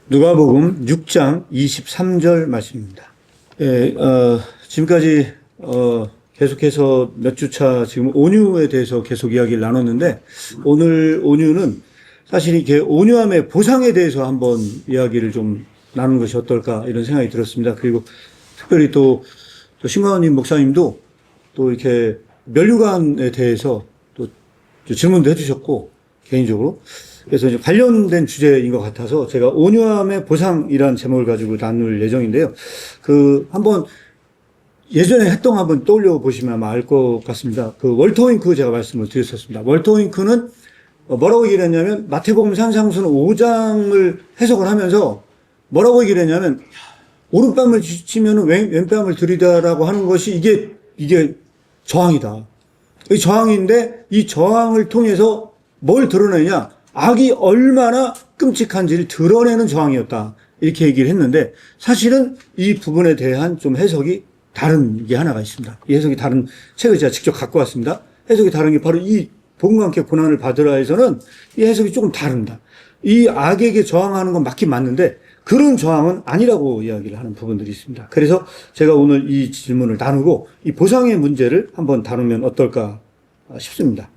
누가복음 6장 23절 말씀입니다. 지금까지 계속해서 몇 주차 지금 온유에 대해서 계속 이야기를 나눴는데, 오늘 온유는 사실 이렇게 온유함의 보상에 대해서 한번 이야기를 좀 나누는 것이 어떨까 이런 생각이 들었습니다. 그리고 특별히 또 신광원님 목사님도 또 이렇게 면류관에 대해서 또 질문도 해주셨고, 개인적으로. 그래서 이제 관련된 주제인 것 같아서 제가 온유함의 보상이라는 제목을 가지고 나눌 예정인데요. 한번 예전에 했던 거 한번 떠올려 보시면 아마 알 것 같습니다. 월터 윙크 제가 말씀을 드렸었습니다. 월터 윙크는 뭐라고 얘기를 했냐면, 마태복음 산상수는 5장을 해석을 하면서 뭐라고 얘기를 했냐면, 오른뺨을 치면 왼뺨을 들이다라고 하는 것이 이게 저항이다. 이 저항인데, 이 저항을 통해서 뭘 드러내냐? 악이 얼마나 끔찍한지를 드러내는 저항이었다. 이렇게 얘기를 했는데, 사실은 이 부분에 대한 좀 해석이 다른 게 하나가 있습니다. 이 해석이 다른 책을 제가 직접 갖고 왔습니다. 해석이 다른 게 바로 이 복음과 함께 고난을 받으라에서는 이 해석이 조금 다릅니다. 이 악에게 저항하는 건 맞긴 맞는데, 그런 저항은 아니라고 이야기를 하는 부분들이 있습니다. 그래서 제가 오늘 이 질문을 나누고 이 보상의 문제를 한번 다루면 어떨까 싶습니다.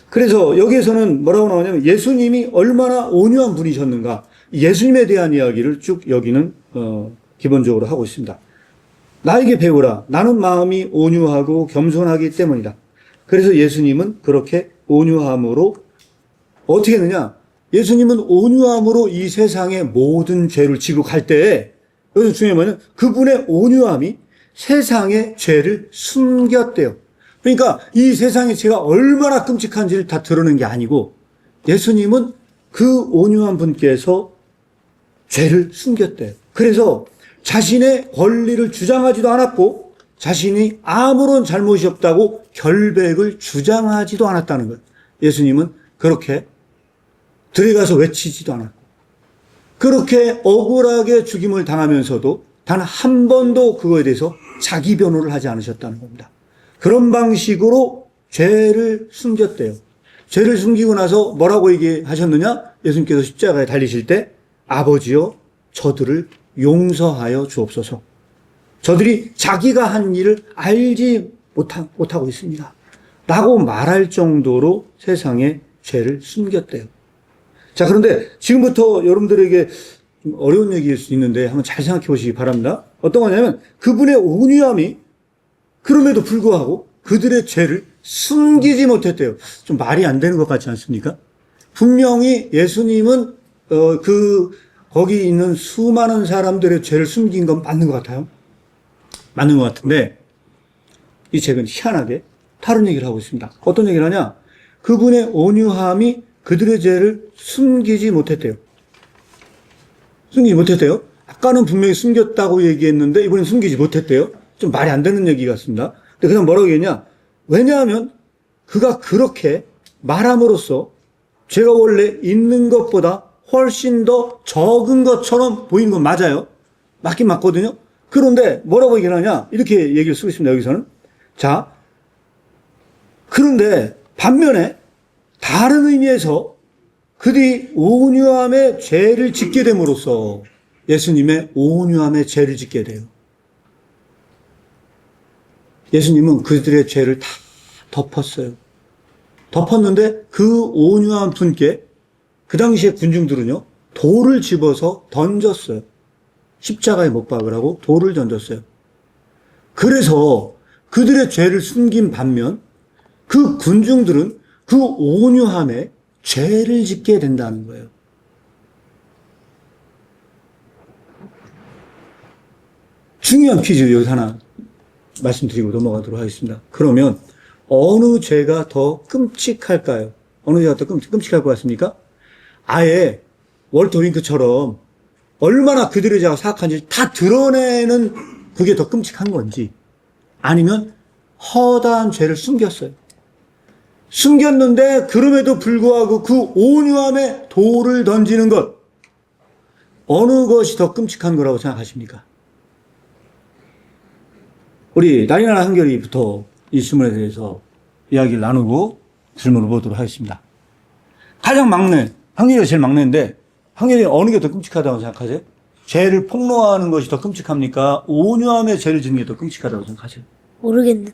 그래서 여기에서는 뭐라고 나오냐면, 예수님이 얼마나 온유한 분이셨는가, 예수님에 대한 이야기를 쭉 여기는 기본적으로 하고 있습니다. 나에게 배우라. 나는 마음이 온유하고 겸손하기 때문이다. 그래서 예수님은 그렇게 온유함으로 어떻게 했느냐? 예수님은 온유함으로 이 세상의 모든 죄를 지고 갈 때에, 여기서 중요한 것은 그분의 온유함이 세상의 죄를 숨겼대요. 그러니까 이 세상의 죄가 얼마나 끔찍한지를 다 드러낸 게 아니고, 예수님은 그 온유한 분께서 죄를 숨겼대요. 그래서 자신의 권리를 주장하지도 않았고, 자신이 아무런 잘못이 없다고 결백을 주장하지도 않았다는 거예요. 예수님은 그렇게 들어가서 외치지도 않았고, 그렇게 억울하게 죽임을 당하면서도 단 한 번도 그거에 대해서 자기 변호를 하지 않으셨다는 겁니다. 그런 방식으로 죄를 숨겼대요. 죄를 숨기고 나서 뭐라고 얘기하셨느냐? 예수님께서 십자가에 달리실 때, 아버지여 저들을 용서하여 주옵소서. 저들이 자기가 한 일을 알지 못하고 있습니다. 라고 말할 정도로 세상에 죄를 숨겼대요. 자, 그런데 지금부터 여러분들에게 좀 어려운 얘기일 수 있는데 한번 잘 생각해 보시기 바랍니다. 어떤 거냐면, 그분의 온유함이 그럼에도 불구하고 그들의 죄를 숨기지 못했대요. 좀 말이 안 되는 것 같지 않습니까? 분명히 예수님은 거기 있는 수많은 사람들의 죄를 숨긴 건 맞는 것 같아요. 맞는 것 같은데, 이 책은 희한하게 다른 얘기를 하고 있습니다. 어떤 얘기를 하냐? 그분의 온유함이 그들의 죄를 숨기지 못했대요. 숨기지 못했대요. 아까는 분명히 숨겼다고 얘기했는데 이번엔 숨기지 못했대요. 좀 말이 안 되는 얘기 같습니다. 근데 그냥 뭐라고 얘기했냐? 왜냐하면 그가 그렇게 말함으로써 죄가 원래 있는 것보다 훨씬 더 적은 것처럼 보이는 건 맞아요. 맞긴 맞거든요. 그런데 뭐라고 얘기를 하냐? 이렇게 얘기를 쓰고 있습니다. 여기서는. 자, 그런데 반면에 다른 의미에서 그들이 온유함의 죄를 짓게 됨으로써 예수님의 온유함의 죄를 짓게 돼요. 예수님은 그들의 죄를 다 덮었어요. 덮었는데 그 온유한 분께 그 당시에 군중들은요, 돌을 집어서 던졌어요. 십자가에 못 박으라고 돌을 던졌어요. 그래서 그들의 죄를 숨긴 반면 그 군중들은 그 온유함에 죄를 짓게 된다는 거예요. 중요한 퀴즈 여기서 하나 말씀드리고 넘어가도록 하겠습니다. 그러면 어느 죄가 더 끔찍할까요? 어느 죄가 더 끔찍할 것 같습니까? 아예 월터 윙크처럼 얼마나 그들의 죄가 사악한지 다 드러내는 그게 더 끔찍한 건지, 아니면 허다한 죄를 숨겼어요. 숨겼는데 그럼에도 불구하고 그 온유함에 돌을 던지는 것, 어느 것이 더 끔찍한 거라고 생각하십니까? 우리 나리나 한결이부터 이 질문에 대해서 이야기를 나누고 질문을 보도록 하겠습니다. 가장 막내, 한결이가 제일 막내인데 황현이 어느 게 더 끔찍하다고 생각하세요? 죄를 폭로하는 것이 더 끔찍합니까? 온유함에 죄를 짓는 게 더 끔찍하다고 생각하세요? 모르겠는데.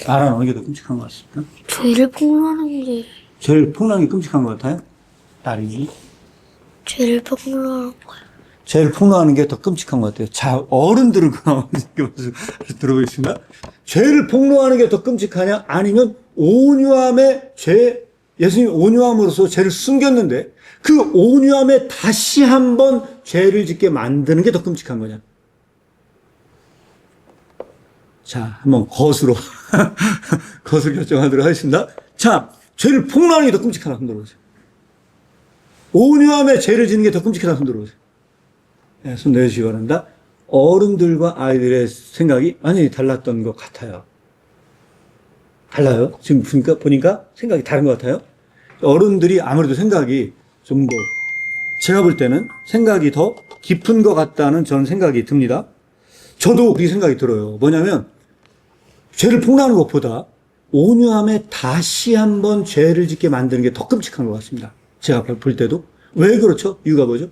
나라는 어느 게 더 끔찍한 것 같습니까? 죄를 폭로하는 게, 죄를 폭로하는 게 끔찍한 것 같아요? 딸이 죄를 폭로하는 거야. 죄를 폭로하는 게 더 끔찍한 것 같아요. 자, 어른들은 그럼 들어보겠습니다. 죄를 폭로하는 게 더 끔찍하냐? 아니면 온유함에 예수님이 온유함으로써 죄를 숨겼는데 그 온유함에 다시 한번 죄를 짓게 만드는 게 더 끔찍한 거냐? 자, 한번 것으로 결정하도록 하겠습니다. 자, 죄를 폭로하는 게 더 끔찍하다 손 들어보세요. 온유함에 죄를 짓는 게 더 끔찍하다 손 들어보세요. 네, 손 내주시기 바랍니다. 어른들과 아이들의 생각이 많이 달랐던 것 같아요. 달라요? 지금 보니까 생각이 다른 것 같아요. 어른들이 아무래도 생각이 좀 더, 제가 볼 때는 생각이 더 깊은 것 같다는 저는 생각이 듭니다. 저도 그렇게 생각이 들어요. 뭐냐면, 죄를 폭로하는 것보다 온유함에 다시 한번 죄를 짓게 만드는 게 더 끔찍한 것 같습니다. 제가 볼 때도. 왜 그렇죠? 이유가 뭐죠?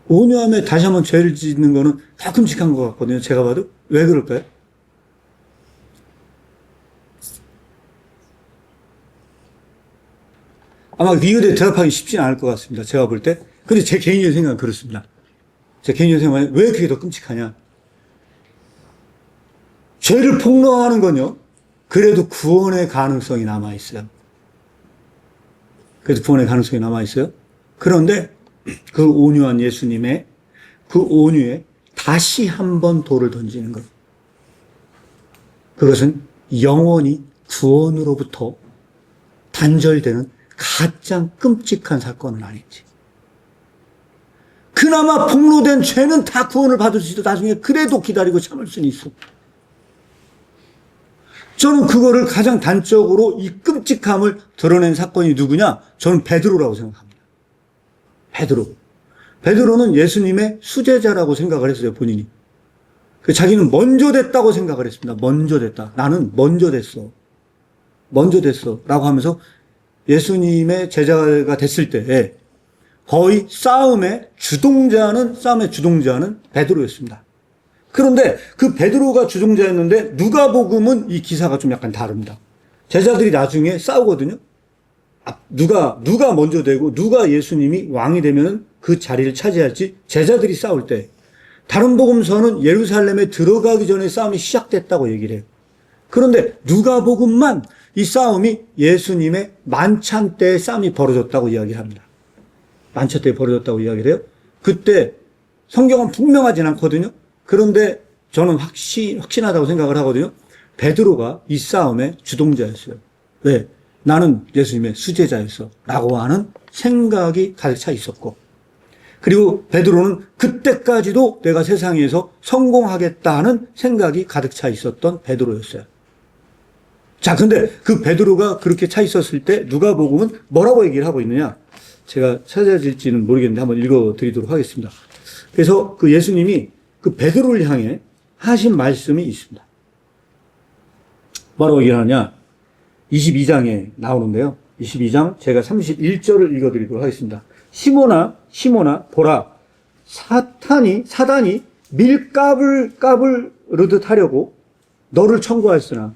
온유함에 다시 한번 죄를 짓는 거는 더 끔찍한 것 같거든요. 제가 봐도. 왜 그럴까요? 아마 이유에 대답하기 쉽지는 않을 것 같습니다. 제가 볼 때. 근데 제 개인적인 생각은 그렇습니다. 제 개인적인 생각은 왜 그게 더 끔찍하냐? 죄를 폭로하는 건요, 그래도 구원의 가능성이 남아있어요. 그래도 구원의 가능성이 남아있어요. 그런데 그 온유한 예수님의 그 온유에 다시 한번 돌을 던지는 것. 그것은 영원히 구원으로부터 단절되는 가장 끔찍한 사건은 아닌지. 그나마 폭로된 죄는 다 구원을 받을 수 있어. 나중에 그래도 기다리고 참을 수는 있어. 저는 그거를 가장 단적으로 이 끔찍함을 드러낸 사건이 누구냐? 저는 베드로라고 생각합니다. 베드로는 예수님의 수제자라고 생각을 했어요, 본인이. 자기는 먼저 됐다고 생각을 했습니다. 먼저 됐다. 나는 먼저 됐어. 라고 하면서 예수님의 제자가 됐을 때 거의 싸움의 주동자는 베드로였습니다. 그런데 그 베드로가 주동자였는데 누가복음은 이 기사가 좀 약간 다릅니다. 제자들이 나중에 싸우거든요. 누가 먼저 되고 누가 예수님이 왕이 되면 그 자리를 차지할지 제자들이 싸울 때 다른 복음서는 예루살렘에 들어가기 전에 싸움이 시작됐다고 얘기를 해요. 그런데 누가복음만 이 싸움이 예수님의 만찬 때 싸움이 벌어졌다고 이야기를 합니다. 만찬 때 벌어졌다고 이야기를 해요. 그때 성경은 분명하진 않거든요. 그런데 저는 확신하다고 생각을 하거든요. 베드로가 이 싸움의 주동자였어요. 왜? 나는 예수님의 수제자였어. 라고 하는 생각이 가득 차 있었고. 그리고 베드로는 그때까지도 내가 세상에서 성공하겠다는 생각이 가득 차 있었던 베드로였어요. 자, 근데 그 베드로가 그렇게 차 있었을 때 누가복음은 뭐라고 얘기를 하고 있느냐? 제가 찾아질지는 모르겠는데 한번 읽어드리도록 하겠습니다. 그래서 그 예수님이 그 베드로를 향해 하신 말씀이 있습니다. 뭐라고 얘기를 하냐? 22장에 나오는데요. 22장 제가 31절을 읽어드리도록 하겠습니다. 시몬아 보라, 사단이 밀가불 르듯 하려고 너를 청구하였으나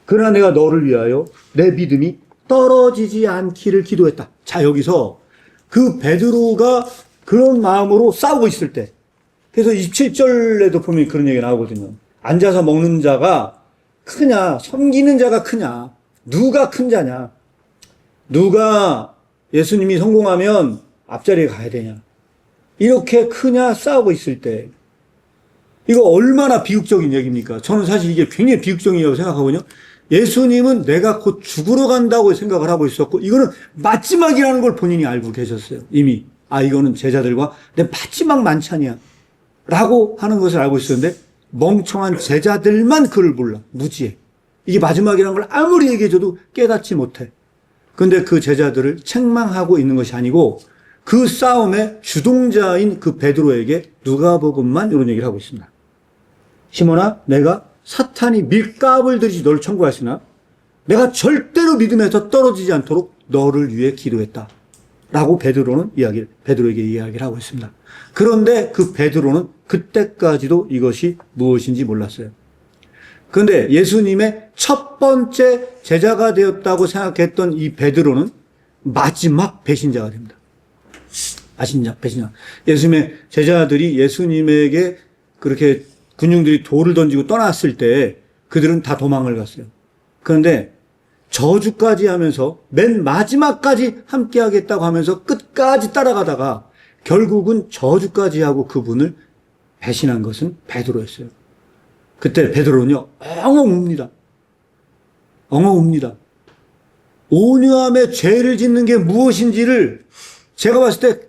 그러나 내가 너를 위하여 내 믿음이 떨어지지 않기를 기도했다. 자, 여기서 그 베드로가 그런 마음으로 싸우고 있을 때, 그래서 27절에도 보면 그런 얘기가 나오거든요. 앉아서 먹는 자가 크냐, 섬기는 자가 크냐, 누가 큰 자냐, 누가 예수님이 성공하면 앞자리에 가야 되냐, 이렇게 크냐 싸우고 있을 때, 이거 얼마나 비극적인 얘기입니까? 저는 사실 이게 굉장히 비극적이라고 생각하거든요. 예수님은 내가 곧 죽으러 간다고 생각을 하고 있었고, 이거는 마지막이라는 걸 본인이 알고 계셨어요. 이미. 이거는 제자들과 내 마지막 만찬이야. 라고 하는 것을 알고 있었는데, 멍청한 제자들만 그를 몰라. 무지해. 이게 마지막이라는 걸 아무리 얘기해줘도 깨닫지 못해. 근데 그 제자들을 책망하고 있는 것이 아니고, 그 싸움의 주동자인 그 베드로에게 누가복음만 이런 얘기를 하고 있습니다. 시몬아, 내가 사탄이 밀가불 들이지 너를 청구하시나 내가 절대로 믿음에서 떨어지지 않도록 너를 위해 기도했다. 라고 베드로에게 이야기를 하고 있습니다. 그런데 그 베드로는 그때까지도 이것이 무엇인지 몰랐어요. 그런데 예수님의 첫 번째 제자가 되었다고 생각했던 이 베드로는 마지막 배신자가 됩니다. 배신자. 예수님의 제자들이 예수님에게 그렇게 군중들이 돌을 던지고 떠났을 때 그들은 다 도망을 갔어요. 그런데 저주까지 하면서 맨 마지막까지 함께 하겠다고 하면서 끝까지 따라가다가 결국은 저주까지 하고 그분을 배신한 것은 베드로였어요. 그때 베드로는요, 엉엉 웁니다. 온유함에 죄를 짓는 게 무엇인지를 제가 봤을 때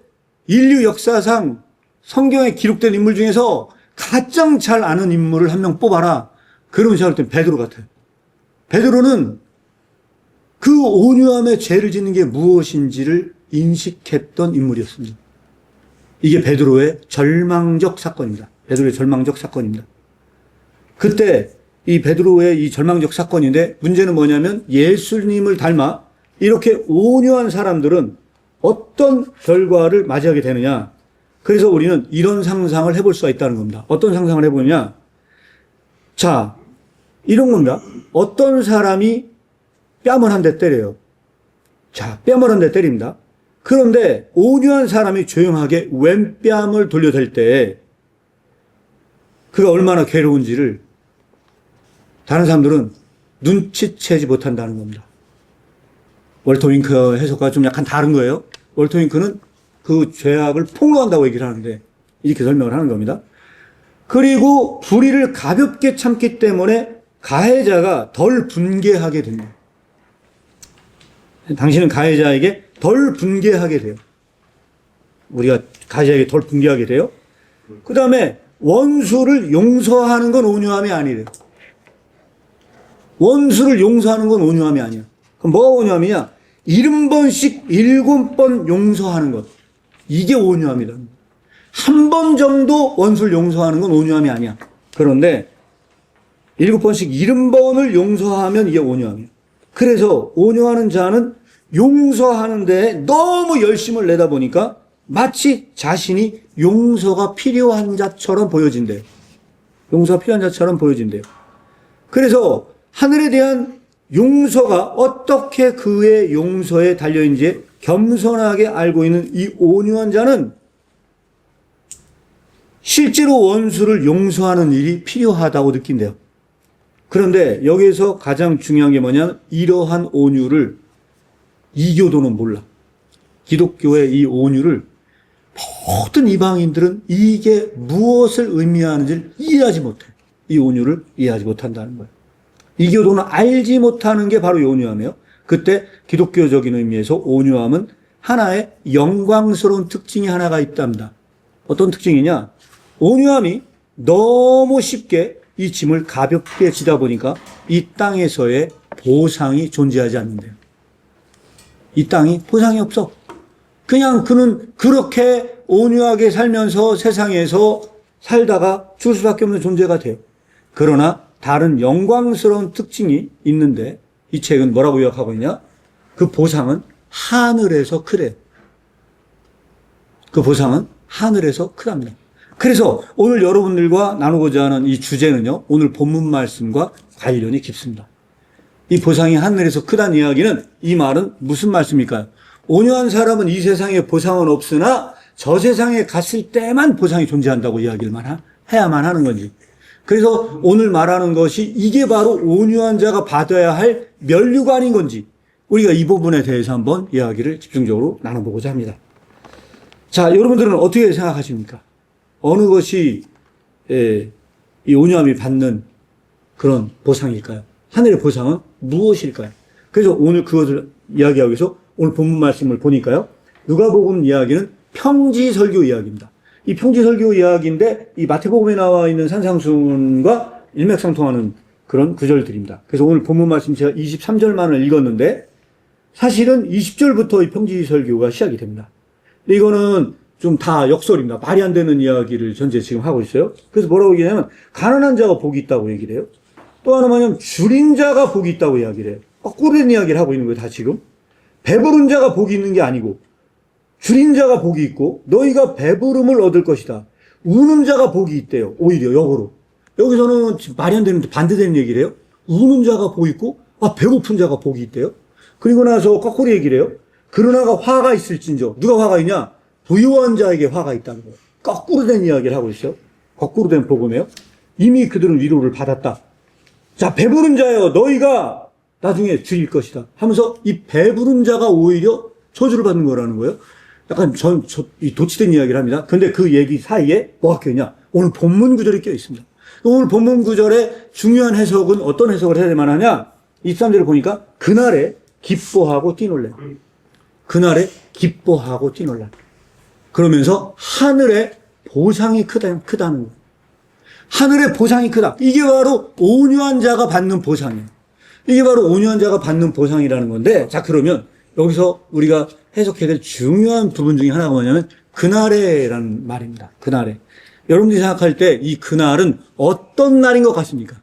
인류 역사상 성경에 기록된 인물 중에서 가장 잘 아는 인물을 한 명 뽑아라. 그러면 제가 볼 땐 베드로 같아요. 베드로는 그 온유함에 죄를 짓는 게 무엇인지를 인식했던 인물이었습니다. 이게 베드로의 절망적 사건입니다. 그때 이 베드로의 이 절망적 사건인데 문제는 뭐냐면 예수님을 닮아 이렇게 온유한 사람들은 어떤 결과를 맞이하게 되느냐. 그래서 우리는 이런 상상을 해볼 수가 있다는 겁니다. 어떤 상상을 해보느냐. 자, 이런 겁니다. 어떤 사람이 뺨을 한 대 때려요. 자, 뺨을 한 대 때립니다. 그런데 온유한 사람이 조용하게 왼뺨을 돌려댈 때 그가 얼마나 괴로운지를 다른 사람들은 눈치채지 못한다는 겁니다. 월터 윙크 해석과 좀 약간 다른 거예요. 월터 윙크는 그 죄악을 폭로한다고 얘기를 하는데 이렇게 설명을 하는 겁니다. 그리고 불의를 가볍게 참기 때문에 가해자가 덜 분개하게 됩니다. 당신은 가해자에게 덜 분개하게 돼요. 우리가 가해자에게 덜 분개하게 돼요. 그 다음에 원수를 용서하는 건 온유함이 아니래요. 원수를 용서하는 건 온유함이 아니야. 그럼 뭐가 온유함이냐? 70번씩 7번 용서하는 것. 이게 온유함이다. 한 번 정도 원수를 용서하는 건 온유함이 아니야. 그런데 7번씩 70번을 용서하면 이게 온유함이야. 그래서 온유하는 자는 용서하는 데에 너무 열심을 내다 보니까 마치 자신이 용서가 필요한 자처럼 보여진대요. 용서가 필요한 자처럼 보여진대요. 그래서 하늘에 대한 용서가 어떻게 그의 용서에 달려있는지 겸손하게 알고 있는 이 온유한 자는 실제로 원수를 용서하는 일이 필요하다고 느낀대요. 그런데 여기에서 가장 중요한 게 뭐냐면 이러한 온유를 이교도는 몰라. 기독교의 이 온유를 모든 이방인들은 이게 무엇을 의미하는지를 이해하지 못해. 이 온유를 이해하지 못한다는 거예요. 이교도는 알지 못하는 게 바로 이 온유함이에요. 그때 기독교적인 의미에서 온유함은 하나의 영광스러운 특징이 하나가 있답니다. 어떤 특징이냐? 온유함이 너무 쉽게 이 짐을 가볍게 지다 보니까 이 땅에서의 보상이 존재하지 않는데요. 이 땅이 보상이 없어. 그냥 그는 그렇게 온유하게 살면서 세상에서 살다가 죽을 수밖에 없는 존재가 돼요. 그러나 다른 영광스러운 특징이 있는데 이 책은 뭐라고 요약하고 있냐? 그 보상은 하늘에서 크래요. 그 보상은 하늘에서 크답니다. 그래서 오늘 여러분들과 나누고자 하는 이 주제는요, 오늘 본문 말씀과 관련이 깊습니다. 이 보상이 하늘에서 크다는 이야기는 이 말은 무슨 말씀일까요? 온유한 사람은 이 세상에 보상은 없으나 저 세상에 갔을 때만 보상이 존재한다고 이야기를 해야만 하는 건지. 그래서 오늘 말하는 것이 이게 바로 온유한 자가 받아야 할 면류관인 건지 우리가 이 부분에 대해서 한번 이야기를 집중적으로 나눠보고자 합니다. 자, 여러분들은 어떻게 생각하십니까? 어느 것이 이 온유함이 받는 그런 보상일까요? 하늘의 보상은 무엇일까요? 그래서 오늘 그것을 이야기하기 위해서 오늘 본문 말씀을 보니까요. 누가복음 이야기는 평지설교 이야기입니다. 이 평지설교 이야기인데 이 마태복음에 나와 있는 산상수훈과 일맥상통하는 그런 구절들입니다. 그래서 오늘 본문 말씀 제가 23절만을 읽었는데 사실은 20절부터 이 평지설교가 시작이 됩니다. 근데 이거는 좀 다 역설입니다. 말이 안 되는 이야기를 전제 지금 하고 있어요. 그래서 뭐라고 얘기하냐면 가난한 자가 복이 있다고 얘기를 해요. 또 하나 뭐냐면 줄인 자가 복이 있다고 이야기를 해요. 거꾸로 된 이야기를 하고 있는 거예요, 다 지금. 배부른 자가 복이 있는 게 아니고, 줄인 자가 복이 있고, 너희가 배부름을 얻을 것이다. 우는 자가 복이 있대요. 오히려 역으로. 여기서는 지금 말이 안 되는데 반대되는 얘기를 해요. 우는 자가 복이 있고, 배고픈 자가 복이 있대요. 그리고 나서 거꾸로 얘기를 해요. 그러나가 화가 있을진저. 누가 화가 있냐? 부유한 자에게 화가 있다는 거예요. 거꾸로 된 이야기를 하고 있어요. 거꾸로 된 복음이에요. 이미 그들은 위로를 받았다. 자, 배부른 자여, 너희가 나중에 줄일 것이다. 하면서 이 배부른 자가 오히려 저주를 받는 거라는 거예요. 약간 이 도치된 이야기를 합니다. 근데 그 얘기 사이에 뭐가 껴있냐? 오늘 본문 구절이 껴 있습니다. 오늘 본문 구절의 중요한 해석은 어떤 해석을 해야 만하냐? 23절을 보니까 그날에 기뻐하고 뛰놀래. 그날에 기뻐하고 뛰놀라. 그러면서 하늘의 보상이 크다는 거예요. 하늘의 보상이 크다. 이게 바로 온유한 자가 받는 보상이에요. 이게 바로 온유한 자가 받는 보상이라는 건데, 자, 그러면 여기서 우리가 해석해야 될 중요한 부분 중에 하나가 뭐냐면, 그날에라는 말입니다. 그날에. 여러분들이 생각할 때 이 그날은 어떤 날인 것 같습니까?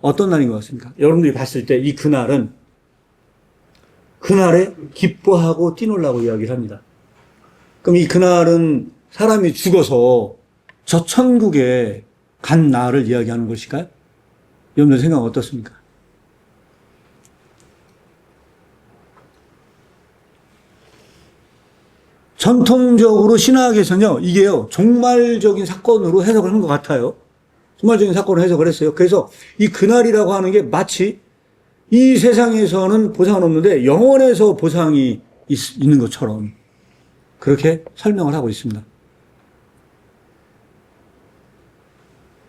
어떤 날인 것 같습니까? 여러분들이 봤을 때 이 그날은 그날에 기뻐하고 뛰놀라고 이야기를 합니다. 그럼 이 그날은 사람이 죽어서 저 천국에 간 날을 이야기하는 것일까요? 여러분들 생각 어떻습니까? 전통적으로 신학에서는요, 이게요, 종말적인 사건으로 해석을 한 것 같아요. 종말적인 사건으로 해석을 했어요. 그래서 이 그날이라고 하는 게 마치 이 세상에서는 보상은 없는데 영원에서 보상이 있는 것처럼 그렇게 설명을 하고 있습니다.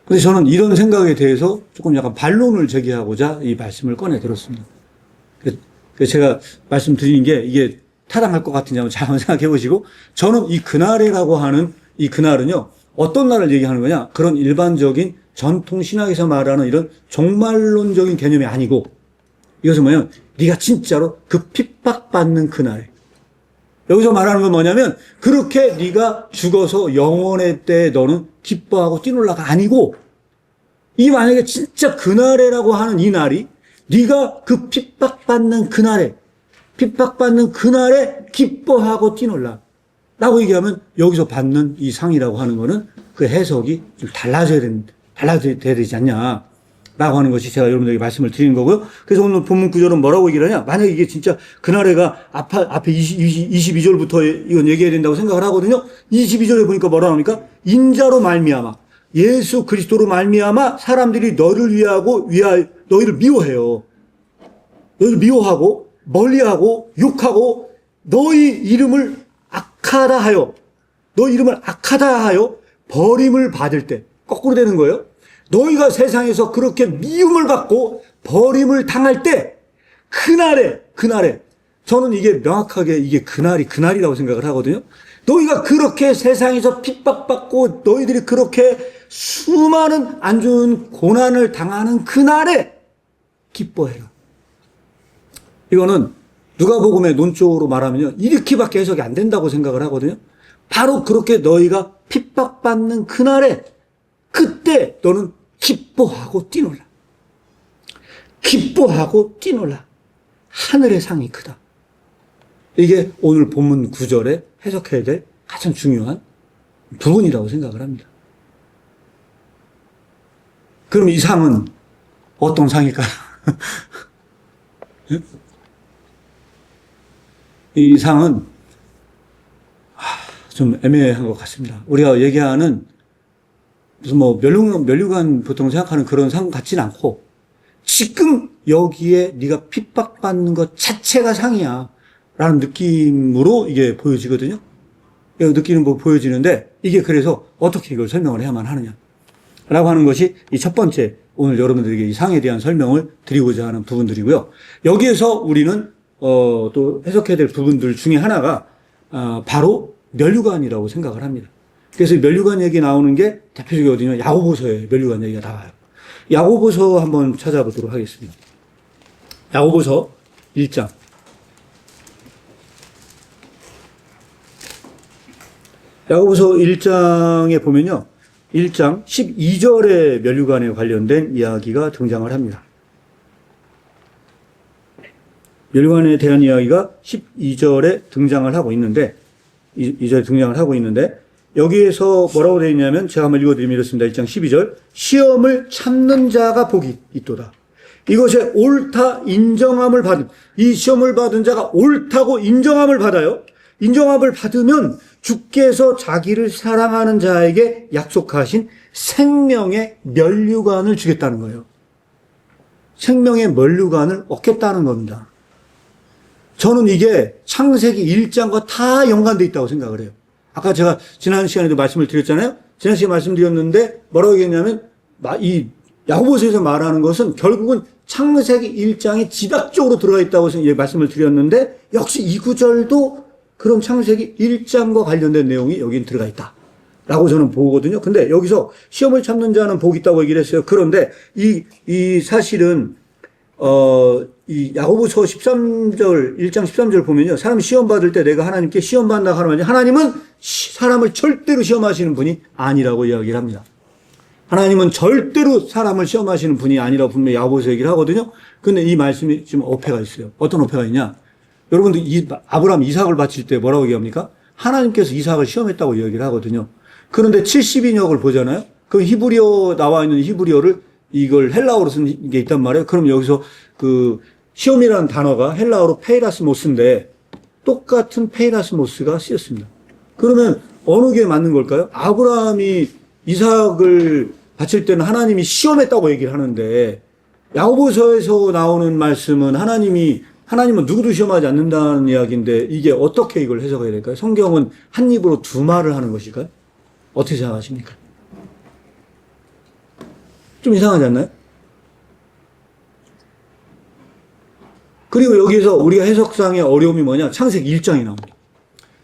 근데 저는 이런 생각에 대해서 조금 약간 반론을 제기하고자 이 말씀을 꺼내 들었습니다. 그래서 제가 말씀드리는 게 이게 타당할 것 같은지 한번 잘 생각해 보시고, 저는 이 그날이라고 하는 이 그날은요, 어떤 날을 얘기하는 거냐? 그런 일반적인 전통 신학에서 말하는 이런 종말론적인 개념이 아니고, 이것은 뭐냐면 네가 진짜로 그 핍박받는 그날. 여기서 말하는 건 뭐냐면 그렇게 네가 죽어서 영원의 때에 너는 기뻐하고 뛰놀라가 아니고, 이 만약에 진짜 그날에라고 하는 이 날이 네가 그 핍박받는 그날에 기뻐하고 뛰놀라 라고 얘기하면 여기서 받는 이 상이라고 하는 거는 그 해석이 좀 달라져야 되지 않냐 라고 하는 것이 제가 여러분들에게 말씀을 드리는 거고요. 그래서 오늘 본문 구절은 뭐라고 얘기를 하냐? 만약에 이게 진짜 그날에가 앞에 22절부터 이건 얘기해야 된다고 생각을 하거든요. 22절에 보니까 뭐라 나옵니까? 인자로 말미암아, 예수 그리스도로 말미암아 사람들이 너희를 너희를 미워해요. 너희를 미워하고 멀리하고 욕하고 너희 이름을 악하다 하여 버림을 받을 때, 거꾸로 되는 거예요. 너희가 세상에서 그렇게 미움을 받고 버림을 당할 때, 그날에 저는 이게 명확하게 이게 그날이라고 생각을 하거든요. 너희가 그렇게 세상에서 핍박받고 너희들이 그렇게 수많은 안 좋은 고난을 당하는 그날에 기뻐해라. 이거는 누가복음의 논조로 말하면요, 이렇게밖에 해석이 안 된다고 생각을 하거든요. 바로 그렇게 너희가 핍박받는 그날에, 그때 너는 기뻐하고 뛰놀라. 기뻐하고 뛰놀라. 하늘의 상이 크다. 이게 오늘 본문 9절에 해석해야 될 가장 중요한 부분이라고 생각을 합니다. 그럼 이 상은 어떤 상일까요? 이 상은 좀 애매한 것 같습니다. 우리가 얘기하는 무슨 면류관 보통 생각하는 그런 상 같지는 않고, 지금 여기에 네가 핍박받는 것 자체가 상이야 라는 느낌으로 이게 보여지거든요. 느끼는 거 보여지는데, 이게 그래서 어떻게 이걸 설명을 해야만 하느냐 라고 하는 것이 이 첫 번째 오늘 여러분들에게 이 상에 대한 설명을 드리고자 하는 부분들이고요. 여기에서 우리는 또 해석해야 될 부분들 중에 하나가 바로 면류관이라고 생각을 합니다. 그래서 면류관 얘기 나오는 게 대표적인 어디냐, 야고보서에 면류관 얘기가 나와요. 야고보서 한번 찾아보도록 하겠습니다. 야고보서 1장. 야고보서 1장에 보면요, 1장 12절에 면류관에 관련된 이야기가 등장을 합니다. 멸류관에 대한 이야기가 12절에 등장을 하고 있는데, 2절에 등장을 하고 있는데, 여기에서 뭐라고 되어 있냐면, 제가 한번 읽어드리면 이렇습니다. 1장 12절. 시험을 참는 자가 복이 있도다. 이것에 옳다 인정함을 받은, 이 시험을 받은 자가 옳다고 인정함을 받아요. 인정함을 받으면 주께서 자기를 사랑하는 자에게 약속하신 생명의 면류관을 주겠다는 거예요. 생명의 면류관을 얻겠다는 겁니다. 저는 이게 창세기 1장과 다 연관되어 있다고 생각을 해요. 아까 제가 지난 시간에도 말씀을 드렸잖아요. 지난 시간에 말씀드렸는데 뭐라고 얘기했냐면 이 야고보서에서 말하는 것은 결국은 창세기 1장에 지각적으로 들어가 있다고 말씀을 드렸는데 역시 이 구절도 그럼 창세기 1장과 관련된 내용이 여긴 들어가 있다. 라고 저는 보거든요. 근데 여기서 시험을 참는 자는 복이 있다고 얘기를 했어요. 그런데 이 사실은, 이 야고보서 1장 13절 보면요. 사람이 시험 받을 때 내가 하나님께 시험 받는다 하면 하나님은 사람을 절대로 시험하시는 분이 아니라고 이야기를 합니다. 하나님은 절대로 사람을 시험하시는 분이 아니라고 분명히 야고보서 얘기를 하거든요. 근데 이 말씀이 지금 어폐가 있어요. 어떤 어폐가 있냐? 여러분들 아브라함 이삭을 바칠 때 뭐라고 얘기합니까? 하나님께서 이삭을 시험했다고 이야기를 하거든요. 그런데 70인역을 보잖아요. 그 히브리어 나와 있는 히브리어를 이걸 헬라어로 쓴 게 있단 말이에요. 그럼 여기서 그 시험이라는 단어가 헬라어로 페이라스모스인데 똑같은 페이라스모스가 쓰였습니다. 그러면 어느 게 맞는 걸까요? 아브라함이 이삭을 바칠 때는 하나님이 시험했다고 얘기를 하는데 야고보서에서 나오는 말씀은 하나님은 누구도 시험하지 않는다는 이야기인데 이게 어떻게 이걸 해석해야 될까요? 성경은 한 입으로 두 말을 하는 것일까요? 어떻게 생각하십니까? 좀 이상하지 않나요? 그리고 여기서 우리가 해석상의 어려움이 뭐냐? 창세기 1장이 나옵니다.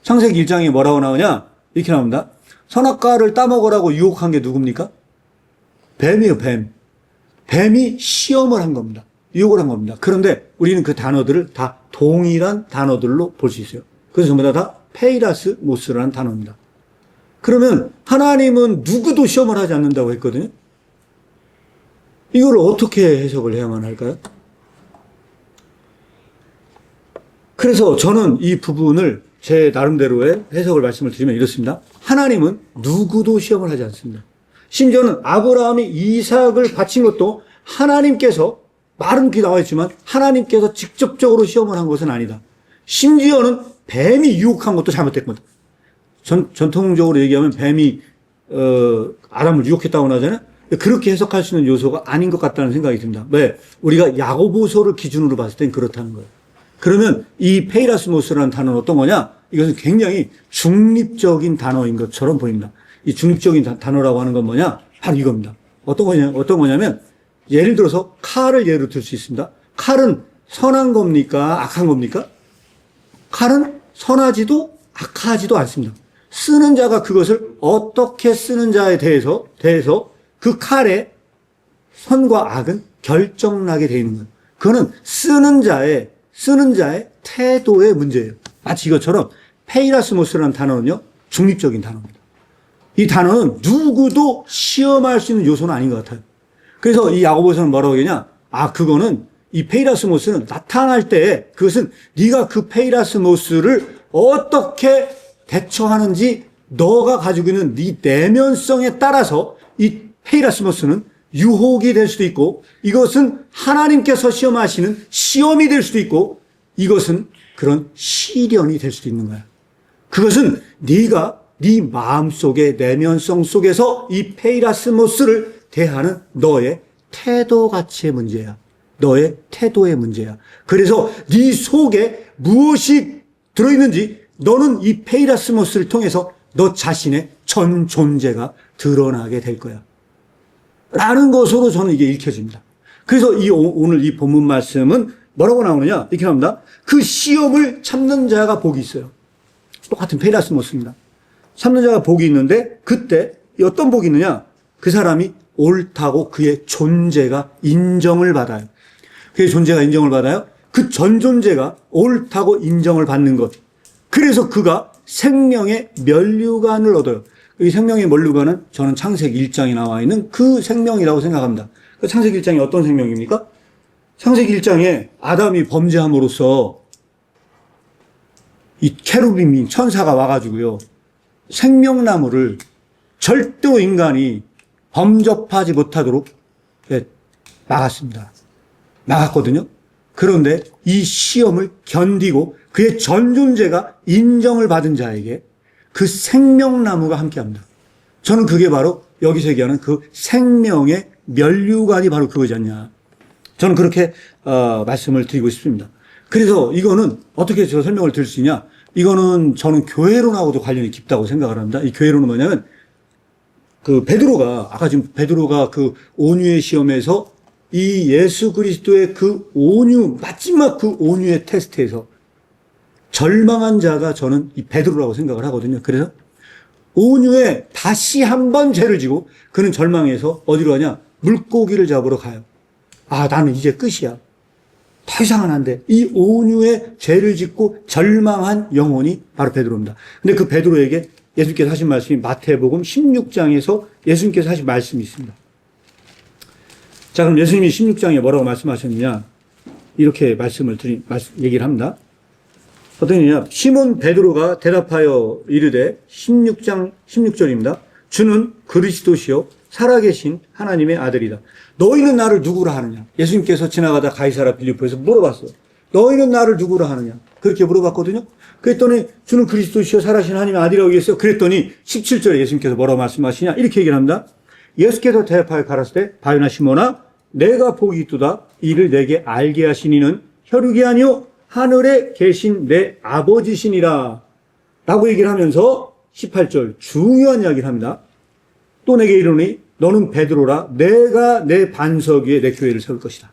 창세기 1장이 뭐라고 나오냐? 이렇게 나옵니다. 선악과를 따먹으라고 유혹한 게 누굽니까? 뱀이에요, 뱀. 뱀이 시험을 한 겁니다. 유혹을 한 겁니다. 그런데 우리는 그 단어들을 다 동일한 단어들로 볼 수 있어요. 그래서 전부 다 페이라스 모스라는 단어입니다. 그러면 하나님은 누구도 시험을 하지 않는다고 했거든요. 이걸 어떻게 해석을 해야만 할까요? 그래서 저는 이 부분을 제 나름대로의 해석을 말씀을 드리면 이렇습니다. 하나님은 누구도 시험을 하지 않습니다. 심지어는 아브라함이 이삭을 바친 것도 하나님께서 말은 그렇게 나와 있지만 하나님께서 직접적으로 시험을 한 것은 아니다. 심지어는 뱀이 유혹한 것도 잘못된 거다. 전통적으로 얘기하면 뱀이 아담을 유혹했다고 하잖아요. 그렇게 해석할 수 있는 요소가 아닌 것 같다는 생각이 듭니다. 왜? 우리가 야고보서를 기준으로 봤을 땐 그렇다는 거예요. 그러면 이 페이라스모스라는 단어는 어떤 거냐? 이것은 굉장히 중립적인 단어인 것처럼 보입니다. 이 중립적인 단어라고 하는 건 뭐냐? 바로 이겁니다. 어떤 거냐면 예를 들어서 칼을 예로 들 수 있습니다. 칼은 선한 겁니까? 악한 겁니까? 칼은 선하지도 악하지도 않습니다. 쓰는 자가 그것을 어떻게 쓰는 자에 대해서 그 칼의 선과 악은 결정나게 되어 있는 거예요. 그거는 쓰는 자의 태도의 문제예요. 마치 이것처럼 페이라스모스라는 단어는요, 중립적인 단어입니다. 이 단어는 누구도 시험할 수 있는 요소는 아닌 것 같아요. 그래서 이 야고보서는 뭐라고 하냐? 그거는 이 페이라스모스는 나타날 때 그것은 네가 그 페이라스모스를 어떻게 대처하는지 너가 가지고 있는 네 내면성에 따라서 이 페이라스모스는 유혹이 될 수도 있고 이것은 하나님께서 시험하시는 시험이 될 수도 있고 이것은 그런 시련이 될 수도 있는 거야. 그것은 네가 네 마음속의 내면성 속에서 이 페이라스모스를 대하는 너의 태도 가치의 문제야. 너의 태도의 문제야. 그래서 네 속에 무엇이 들어있는지 너는 이 페이라스모스를 통해서 너 자신의 전 존재가 드러나게 될 거야. 라는 것으로 저는 이게 읽혀집니다. 그래서 오늘 이 본문 말씀은 뭐라고 나오느냐? 이렇게 나옵니다. 그 시험을 참는 자가 복이 있어요. 똑같은 페이라스모스입니다. 참는 자가 복이 있는데 그때 어떤 복이 있느냐? 그 사람이 옳다고 그의 존재가 인정을 받아요. 그의 존재가 인정을 받아요. 그 전 존재가 옳다고 인정을 받는 것. 그래서 그가 생명의 면류관을 얻어요. 이 생명의 면류관은 저는 창세기 1장에 나와 있는 그 생명이라고 생각합니다. 그 창세기 1장이 어떤 생명입니까? 창세기 1장에 아담이 범죄함으로써 이 케루빔인 천사가 와가지고요, 생명나무를 절대로 인간이 범접하지 못하도록 막았습니다. 막았거든요. 그런데 이 시험을 견디고 그의 전 존재가 인정을 받은 자에게 그 생명나무가 함께합니다. 저는 그게 바로 여기서 얘기하는 그 생명의 면류관이 바로 그거지 않냐. 저는 그렇게 말씀을 드리고 싶습니다. 그래서 이거는 어떻게 저 설명을 드릴 수 있냐. 이거는 저는 교회론하고도 관련이 깊다고 생각을 합니다. 이 교회론은 뭐냐면 그 베드로가 아까 지금 베드로가 그 온유의 시험에서 이 예수 그리스도의 그 온유 마지막 그 온유의 테스트에서 절망한 자가 저는 이 베드로라고 생각을 하거든요. 그래서 온유에 다시 한번 죄를 지고 그는 절망해서 어디로 가냐? 물고기를 잡으러 가요. 아, 나는 이제 끝이야. 더 이상은 안 돼. 이 온유에 죄를 짓고 절망한 영혼이 바로 베드로입니다. 근데 그 베드로에게 예수님께서 하신 말씀이 마태복음 16장에서 예수님께서 하신 말씀이 있습니다. 자, 그럼 예수님이 16장에 뭐라고 말씀하셨느냐? 이렇게 얘기를 합니다. 어떤 일이냐? 시몬 베드로가 대답하여 이르되 16장 16절입니다. 주는 그리스도시요 살아계신 하나님의 아들이다. 너희는 나를 누구라 하느냐? 예수님께서 지나가다 가이사라 빌립보에서 물어봤어요. 너희는 나를 누구라 하느냐? 그렇게 물어봤거든요. 그랬더니 주는 그리스도시요 살아계신 하나님의 아들이라고 얘기했어요. 그랬더니 17절에 예수님께서 뭐라고 말씀하시냐? 이렇게 얘기를 합니다. 예수께서 대답하여 가라사대 바요나 시몬아 내가 복이 있도다. 이를 내게 알게 하시니는 혈육이 아니요 하늘에 계신 내 아버지시니라 라고 얘기를 하면서 18절 중요한 이야기를 합니다. 또 내게 이르노니 너는 베드로라. 내가 내 반석 위에 내 교회를 세울 것이다.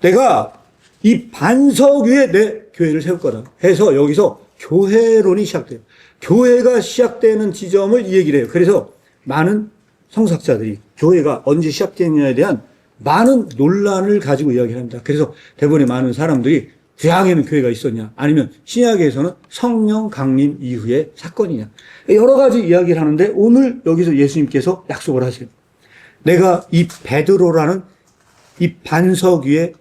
내가 이 반석 위에 내 교회를 세울 거다 해서 여기서 교회론이 시작돼요. 교회가 시작되는 지점을 이 얘기를 해요. 그래서 많은 성사학자들이 교회가 언제 시작됐냐에 대한 많은 논란을 가지고 이야기를 합니다. 그래서 대부분의 많은 사람들이 구약에는 교회가 있었냐, 아니면 신약에서는 성령 강림 이후의 사건이냐, 여러 가지 이야기를 하는데 오늘 여기서 예수님께서 약속을 하세요. 내가 이 베드로라는 이 반석 위에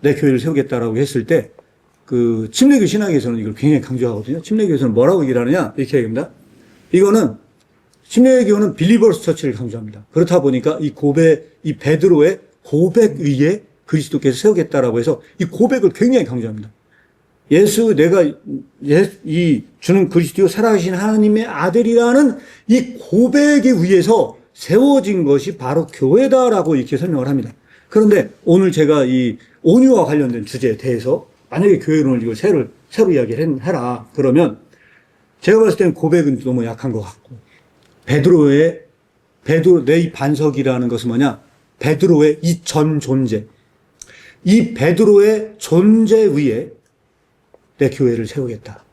내 교회를 세우겠다라고 했을 때 그 침례교 신학에서는 이걸 굉장히 강조하거든요. 침례교에서는 뭐라고 얘기를 하느냐 이렇게 얘기합니다. 이거는 침례교는 빌리버스 처치를 강조합니다. 그렇다 보니까 이 베드로의 고백 위에 그리스도께서 세우겠다라고 해서 이 고백을 굉장히 강조합니다. 이 주는 그리스도요 살아계신 하나님의 아들이라는 이 고백에 의해서 세워진 것이 바로 교회다라고 이렇게 설명을 합니다. 그런데 오늘 제가 이 온유와 관련된 주제에 대해서 만약에 교회론을 이걸 새로 이야기를 해라 그러면 제가 봤을 때는 고백은 너무 약한 것 같고 베드로 내 이 반석이라는 것은 뭐냐? 베드로의 이 전 존재, 이 베드로의 존재 위에 내 교회를 세우겠다.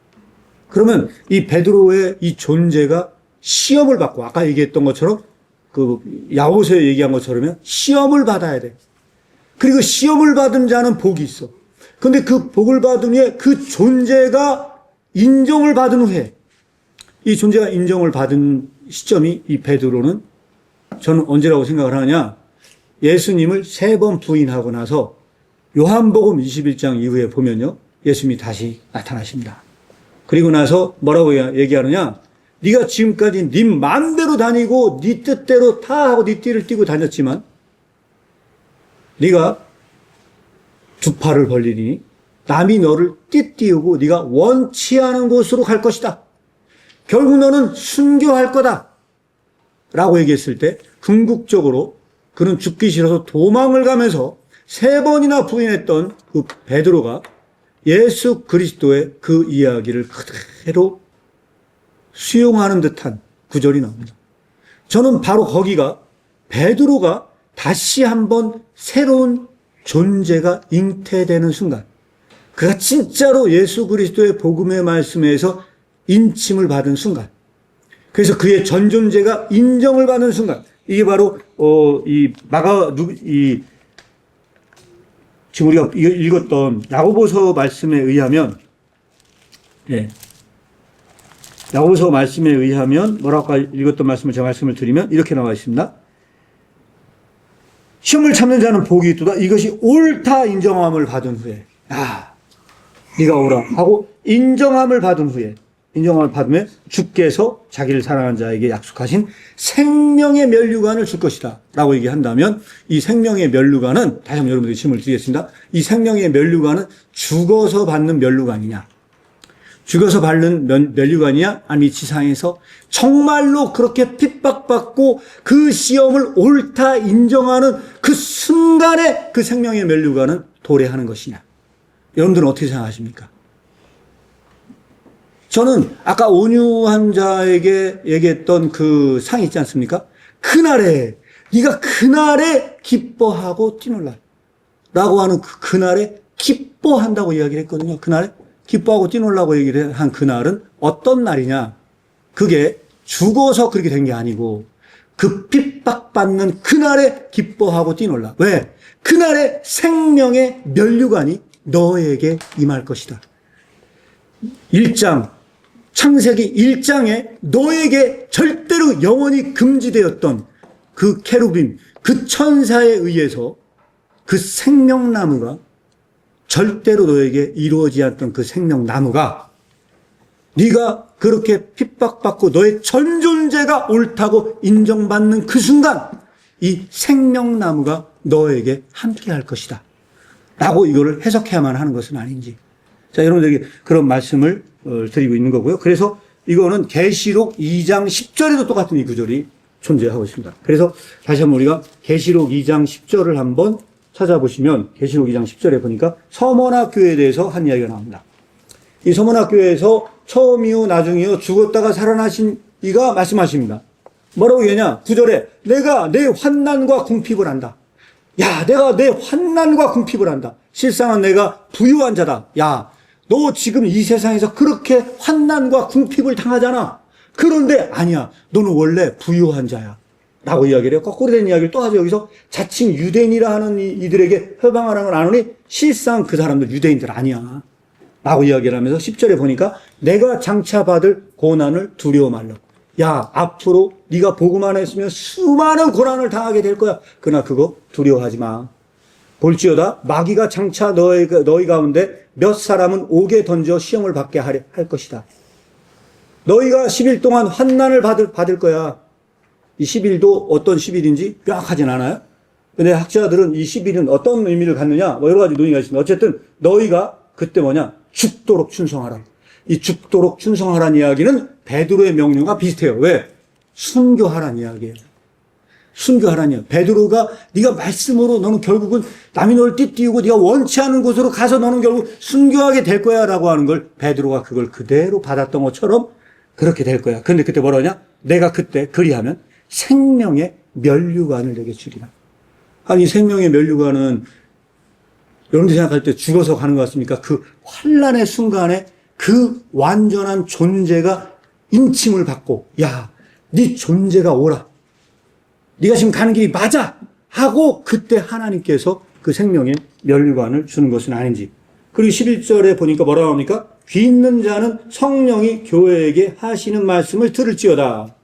그러면 이 베드로의 이 존재가 시험을 받고 아까 얘기했던 것처럼 그 야고보서에 얘기한 것처럼 시험을 받아야 돼. 그리고 시험을 받은 자는 복이 있어. 근데 그 복을 받은 후에 그 존재가 인정을 받은 후에 이 존재가 인정을 받은 시점이 이 베드로는 저는 언제라고 생각을 하느냐? 예수님을 3번 부인하고 나서 요한복음 21장 이후에 보면요. 예수님이 다시 나타나십니다. 그리고 나서 뭐라고 얘기하느냐? 네가 지금까지 네 마음대로 다니고 네 뜻대로 다 하고 네 띠를 띠고 다녔지만 네가 두 팔을 벌리니 남이 너를 띠띠우고 네가 원치 않은 곳으로 갈 것이다. 결국 너는 순교할 거다. 라고 얘기했을 때 궁극적으로 그는 죽기 싫어서 도망을 가면서 3번이나 부인했던 그 베드로가 예수 그리스도의 그 이야기를 그대로 수용하는 듯한 구절이 나옵니다. 저는 바로 거기가 베드로가 다시 한번 새로운 존재가 잉태되는 순간, 그가 진짜로 예수 그리스도의 복음의 말씀에서 인침을 받은 순간, 그래서 그의 전 존재가 인정을 받는 순간, 이게 바로 지금 우리가 읽었던 야고보서 말씀에 의하면, 야고보서 말씀에 의하면 뭐라고 읽었던 말씀을 제가 말씀을 드리면 이렇게 나와 있습니다. 시험을 참는 자는 복이 있도다. 이것이 옳다 인정함을 받은 후에, 네가 오라 하고 인정함을 받은 후에, 인정함을 받으면 주께서 자기를 사랑하는 자에게 약속하신 생명의 면류관을 줄 것이다 라고 얘기한다면, 이 생명의 면류관은, 다시 한번 여러분들에게 질문을 드리겠습니다. 이 생명의 면류관은 죽어서 받는 면류관이냐, 죽어서 받는 면류관이냐, 아니면 이 지상에서 정말로 그렇게 핍박받고 그 시험을 옳다 인정하는 그 순간에 그 생명의 면류관은 도래하는 것이냐. 여러분들은 어떻게 생각하십니까? 저는 아까 온유한 자에게 얘기했던 그 상 있지 않습니까? 그날에, 네가 그날에 기뻐하고 뛰놀라 라고 하는 그날에 기뻐한다고 이야기를 했거든요. 그날에 기뻐하고 뛰놀라고 얘기를 한 그날은 어떤 날이냐? 그게 죽어서 그렇게 된 게 아니고 그 핍박받는 그날에 기뻐하고 뛰놀라. 왜? 그날에 생명의 면류관이 너에게 임할 것이다. 1장, 창세기 1장에 너에게 절대로 영원히 금지되었던 그 케루빔, 그 천사에 의해서 그 생명나무가, 절대로 너에게 이루어지지 않았던 그 생명나무가, 네가 그렇게 핍박받고 너의 전 존재가 옳다고 인정받는 그 순간 이 생명나무가 너에게 함께 할 것이다 라고 이거를 해석해야만 하는 것은 아닌지. 자, 여러분들에게 그런 말씀을 드리고 있는 거고요. 그래서 이거는 계시록 2장 10절에도 똑같은 이 구절이 존재하고 있습니다. 그래서 다시 한번 우리가 계시록 2장 10절을 한번 찾아보시면, 계시록 2장 10절에 보니까 서머나 교회에 대해서 한 이야기가 나옵니다. 이 서머나 교회에서 처음이요 나중이요 죽었다가 살아나신 이가 말씀하십니다. 뭐라고 얘기하냐? 9절에 내가 내 환난과 궁핍을 한다. 야, 내가 내 환난과 궁핍을 한다. 실상은 내가 부유한 자다. 야, 너 지금 이 세상에서 그렇게 환난과 궁핍을 당하잖아. 그런데 아니야, 너는 원래 부유한 자야 라고 이야기를 해요. 거꾸로 된 이야기를 또 하죠. 여기서 자칭 유대인이라 하는 이들에게 회방하는 걸 아노니 실상 그 사람들 유대인들 아니야 라고 이야기를 하면서 10절에 보니까 내가 장차 받을 고난을 두려워 말라. 야, 앞으로 네가 복음만 했으면 수많은 고난을 당하게 될 거야. 그러나 그거 두려워하지 마. 볼지어다 마귀가 장차 너희 가운데 몇 사람은 옥에 던져 시험을 받게 할 것이다. 너희가 10일 동안 환난을 받을 거야. 이 10일도 어떤 10일인지 명확하진 않아요. 근데 학자들은 이 10일은 어떤 의미를 갖느냐, 여러 가지 논의가 있습니다. 어쨌든 너희가 그때 죽도록 충성하라. 이 죽도록 충성하라는 이야기는 베드로의 명령과 비슷해요. 왜? 순교하라는 이야기예요. 순교하라는 이야기. 베드로가 네가 말씀으로 너는 결국은 남이 너를 띠띠우고 네가 원치 않은 곳으로 가서 너는 결국 순교하게 될 거야 라고 하는 걸 베드로가 그걸 그대로 받았던 것처럼 그렇게 될 거야. 근데 그때 뭐라 하냐? 내가 그때 그리하면 생명의 면류관을 내게 주리라. 아니, 생명의 면류관은 여러분들이 생각할 때 죽어서 가는 것 같습니까? 그 환난의 순간에 그 완전한 존재가 인침을 받고, 야, 네 존재가 오라. 네가 지금 가는 길이 맞아! 하고 그때 하나님께서 그 생명의 면류관을 주는 것은 아닌지. 그리고 11절에 보니까 뭐라고 합니까? 귀 있는 자는 성령이 교회에게 하시는 말씀을 들을지어다.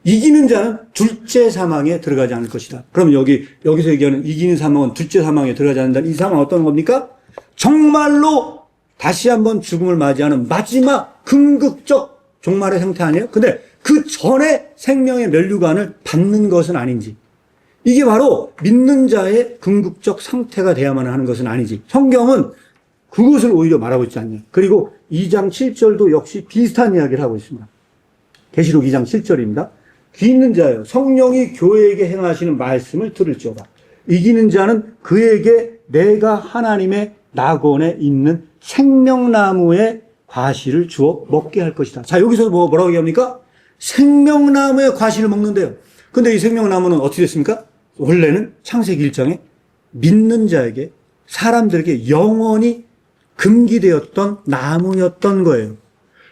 이기는 자는 둘째 사망에 들어가지 않을 것이다. 그럼 여기서 얘기하는 이기는 사망은 둘째 사망에 들어가지 않는다는 이 사망은 어떤 겁니까? 정말로 다시 한번 죽음을 맞이하는 마지막 궁극적 종말의 상태 아니에요? 근데 그 전에 생명의 면류관을 받는 것은 아닌지. 이게 바로 믿는 자의 궁극적 상태가 돼야만 하는 것은 아니지. 성경은 그것을 오히려 말하고 있지 않냐. 그리고 2장 7절도 역시 비슷한 이야기를 하고 있습니다. 계시록 2장 7절입니다. 귀 있는 자여, 성령이 교회에게 행하시는 말씀을 들을지어다. 이기는 자는 그에게 내가 하나님의 낙원에 있는 생명나무의 과실을 주어 먹게 할 것이다. 자, 여기서 뭐라고 얘기합니까? 생명나무의 과실을 먹는데요. 근데 이 생명나무는 어떻게 됐습니까? 원래는 창세기 1장에 믿는 자에게, 사람들에게 영원히 금기되었던 나무였던 거예요.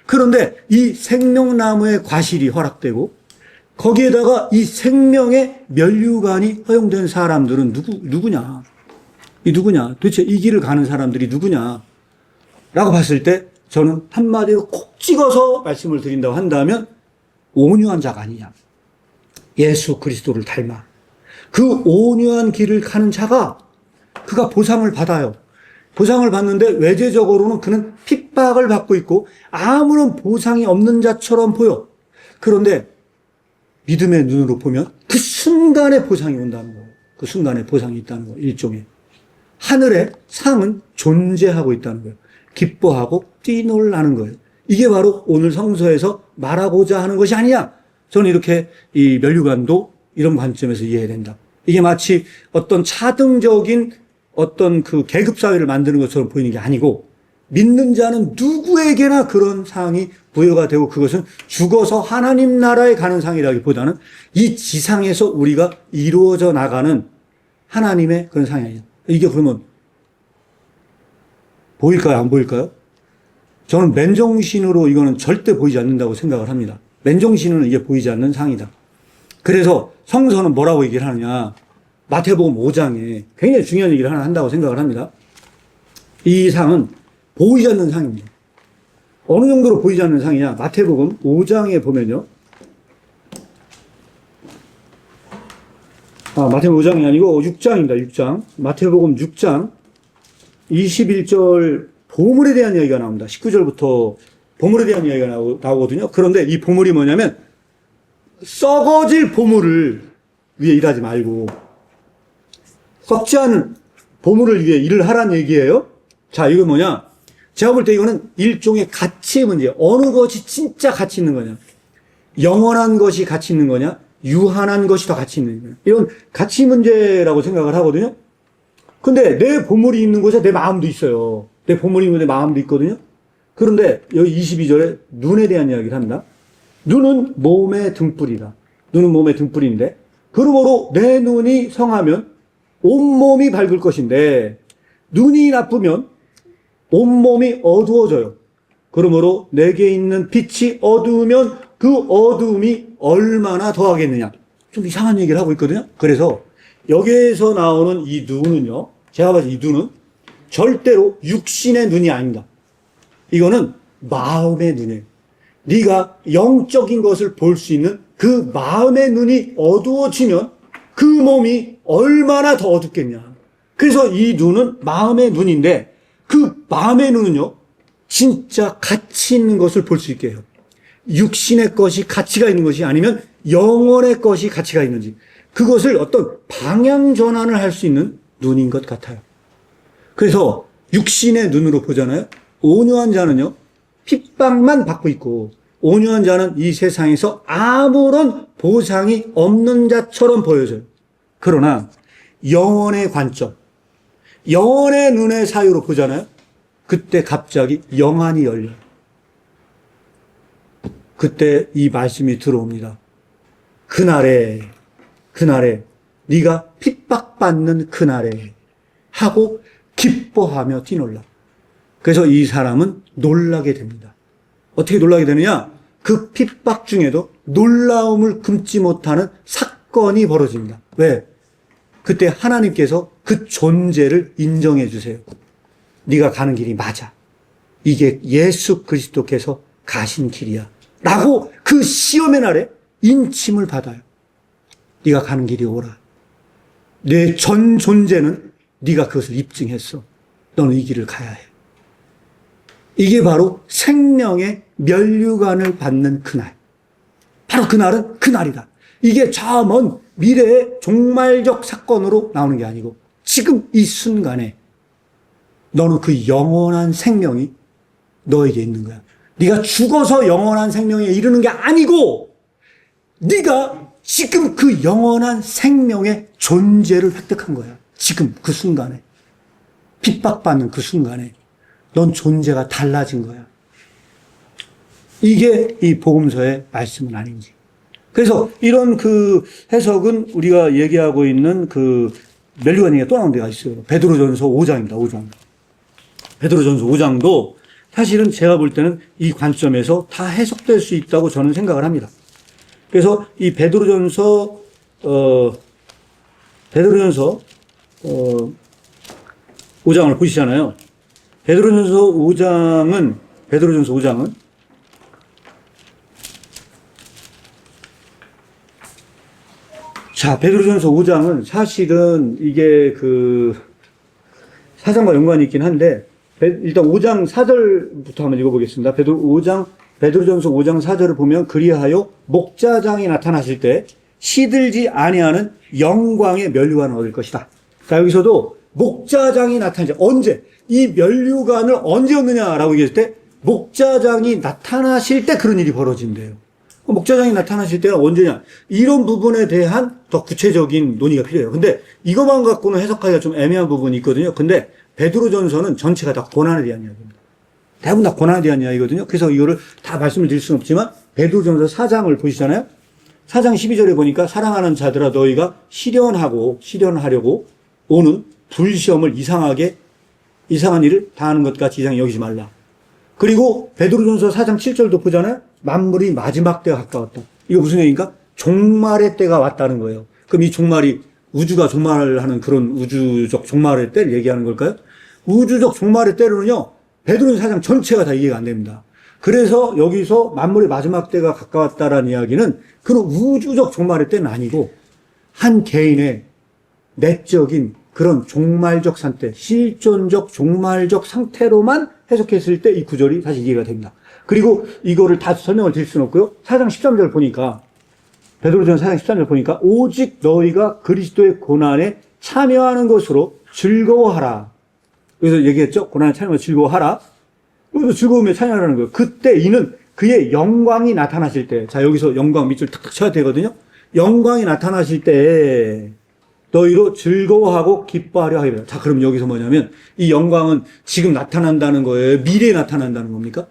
그런데 이 생명나무의 과실이 허락되고 거기에다가 이 생명의 면류관이 허용된 사람들은 누구냐? 이 누구냐? 도대체 이 길을 가는 사람들이 누구냐? 라고 봤을 때 저는 한마디로 콕 찍어서 말씀을 드린다고 한다면 온유한 자가 아니냐. 예수 그리스도를 닮아 그 온유한 길을 가는 자가 그가 보상을 받아요. 보상을 받는데 외제적으로는 그는 핍박을 받고 있고 아무런 보상이 없는 자처럼 보여. 그런데 믿음의 눈으로 보면 그 순간에 보상이 온다는 거예요. 그 순간에 보상이 있다는 거예요. 일종의. 하늘의 상은 존재하고 있다는 거예요. 기뻐하고 뛰놀라는 거예요. 이게 바로 오늘 성서에서 말하고자 하는 것이 아니냐. 저는 이렇게 이 면류관도 이런 관점에서 이해해야 된다. 이게 마치 어떤 차등적인 어떤 그 계급사회를 만드는 것처럼 보이는 게 아니고 믿는 자는 누구에게나 그런 상이 부여가 되고 그것은 죽어서 하나님 나라에 가는 상이라기보다는 이 지상에서 우리가 이루어져 나가는 하나님의 그런 상이 아니에요. 이게 그러면 보일까요? 안 보일까요? 저는 맨정신으로 이거는 절대 보이지 않는다고 생각을 합니다. 맨정신으로는 이게 보이지 않는 상이다. 그래서 성서는 뭐라고 얘기를 하느냐. 마태복음 5장에 굉장히 중요한 얘기를 하나 한다고 생각을 합니다. 이 상은 보이지 않는 상입니다. 어느 정도로 보이지 않는 상이냐. 마태복음 5장에 보면요. 마태복음 5장이 아니고 6장입니다. 6장. 마태복음 6장 21절 보물에 대한 이야기가 나옵니다. 19절부터 보물에 대한 이야기가 나오거든요. 그런데 이 보물이 뭐냐면 썩어질 보물을 위해 일하지 말고 썩지 않은 보물을 위해 일을 하라는 얘기예요. 자, 이거 뭐냐? 제가 볼 때 이거는 일종의 가치의 문제. 어느 것이 진짜 가치 있는 거냐? 영원한 것이 가치 있는 거냐? 유한한 것이 더 가치 있는 거냐? 이런 가치 문제라고 생각을 하거든요. 근데 내 보물이 있는 곳에 내 마음도 있어요. 내 보물이 있는 곳에 마음도 있거든요. 그런데 여기 22절에 눈에 대한 이야기를 합니다. 눈은 몸의 등불이다. 눈은 몸의 등불인데 그러므로 내 눈이 성하면 온몸이 밝을 것인데 눈이 나쁘면 온몸이 어두워져요. 그러므로 내게 있는 빛이 어두우면 그 어두움이 얼마나 더하겠느냐. 좀 이상한 얘기를 하고 있거든요. 그래서 여기에서 나오는 이 눈은요. 제가 봐서 이 눈은 절대로 육신의 눈이 아닙니다. 이거는 마음의 눈이에요. 네가 영적인 것을 볼 수 있는 그 마음의 눈이 어두워지면 그 몸이 얼마나 더 어둡겠냐. 그래서 이 눈은 마음의 눈인데 그 마음의 눈은요. 진짜 가치 있는 것을 볼 수 있게 해요. 육신의 것이 가치가 있는 것이 아니면 영혼의 것이 가치가 있는지 그것을 어떤 방향 전환을 할 수 있는 눈인 것 같아요. 그래서 육신의 눈으로 보잖아요. 온유한 자는요. 핍박만 받고 있고 온유한 자는 이 세상에서 아무런 보상이 없는 자처럼 보여져요. 그러나 영혼의 관점, 영혼의 눈의 사유로 보잖아요. 그때 갑자기 영안이 열려요. 그때 이 말씀이 들어옵니다. 그날에 네가 핍박받는 그날에 하고 기뻐하며 뛰놀라. 그래서 이 사람은 놀라게 됩니다. 어떻게 놀라게 되느냐? 그 핍박 중에도 놀라움을 금치 못하는 사건이 벌어집니다. 왜? 그때 하나님께서 그 존재를 인정해 주세요. 네가 가는 길이 맞아. 이게 예수 그리스도께서 가신 길이야. 라고 그 시험의 날에 인침을 받아요. 네가 가는 길이 오라. 내 전 존재는 네가 그것을 입증했어. 너는 이 길을 가야 해. 이게 바로 생명의 면류관을 받는 그날. 바로 그날은 그날이다. 이게 저 먼 미래의 종말적 사건으로 나오는 게 아니고 지금 이 순간에 너는 그 영원한 생명이 너에게 있는 거야. 네가 죽어서 영원한 생명에 이르는 게 아니고 네가 지금 그 영원한 생명의 존재를 획득한 거야. 지금 그 순간에. 핍박받는 그 순간에 넌 존재가 달라진 거야. 이게 이 복음서의 말씀은 아닌지. 그래서 이런 그 해석은 우리가 얘기하고 있는 그 멜류관이가 또 나온 데가 있어요. 베드로전서 5장입니다. 5장. 베드로전서 5장도 사실은 제가 볼 때는 이 관점에서 다 해석될 수 있다고 저는 생각을 합니다. 그래서 이 베드로전서 5장을 보시잖아요. 베드로전서 5장은 자, 베드로전서 5장은 사실은 이게 그 사장과 연관이 있긴 한데, 일단 5장 4절부터 한번 읽어보겠습니다. 베드로전서 5장 4절을 보면, 그리하여 목자장이 나타나실 때 시들지 아니하는 영광의 면류관을 얻을 것이다. 자, 여기서도 목자장이 나타나지, 언제? 이 면류관을 언제 얻느냐라고 얘기했을 때, 목자장이 나타나실 때 그런 일이 벌어진대요. 목자장이 나타나실 때는 언제냐? 이런 부분에 대한 더 구체적인 논의가 필요해요. 근데 이것만 갖고는 해석하기가 좀 애매한 부분이 있거든요. 근데 베드로전서는 전체가 다 고난에 대한 이야기입니다. 대부분 다 고난에 대한 이야기거든요. 그래서 이거를 다 말씀을 드릴 수는 없지만 베드로전서 4장을 보시잖아요. 4장 12절에 보니까 사랑하는 자들아 너희가 실현하려고 오는 불시험을 이상한 일을 당하는 것 같이 이상히 여기지 말라. 그리고 베드로전서 4장 7절도 보잖아요. 만물이 마지막 때가 가까웠다. 이거 무슨 얘기인가? 종말의 때가 왔다는 거예요. 그럼 이 종말이 우주가 종말하는 그런 우주적 종말의 때를 얘기하는 걸까요? 우주적 종말의 때로는요, 베드로전서 4장 전체가 다 이해가 안 됩니다. 그래서 여기서 만물의 마지막 때가 가까웠다라는 이야기는 그런 우주적 종말의 때는 아니고 한 개인의 내적인 그런 종말적 상태, 실존적 종말적 상태로만 해석했을 때 이 구절이 사실 이해가 됩니다. 그리고 이거를 다 설명을 드릴 수는 없고요. 4장 13절 보니까, 베드로전서 4장 13절 보니까, 오직 너희가 그리스도의 고난에 참여하는 것으로 즐거워하라. 여기서 얘기했죠? 고난에 참여하면 즐거워하라. 여기서 즐거움에 참여하라는 거예요. 그때 이는 그의 영광이 나타나실 때, 자, 여기서 영광 밑줄 탁탁 쳐야 되거든요. 영광이 나타나실 때, 너희로 즐거워하고 기뻐하려 하리라. 자, 그럼 여기서 뭐냐면, 이 영광은 지금 나타난다는 거예요? 미래에 나타난다는 겁니까?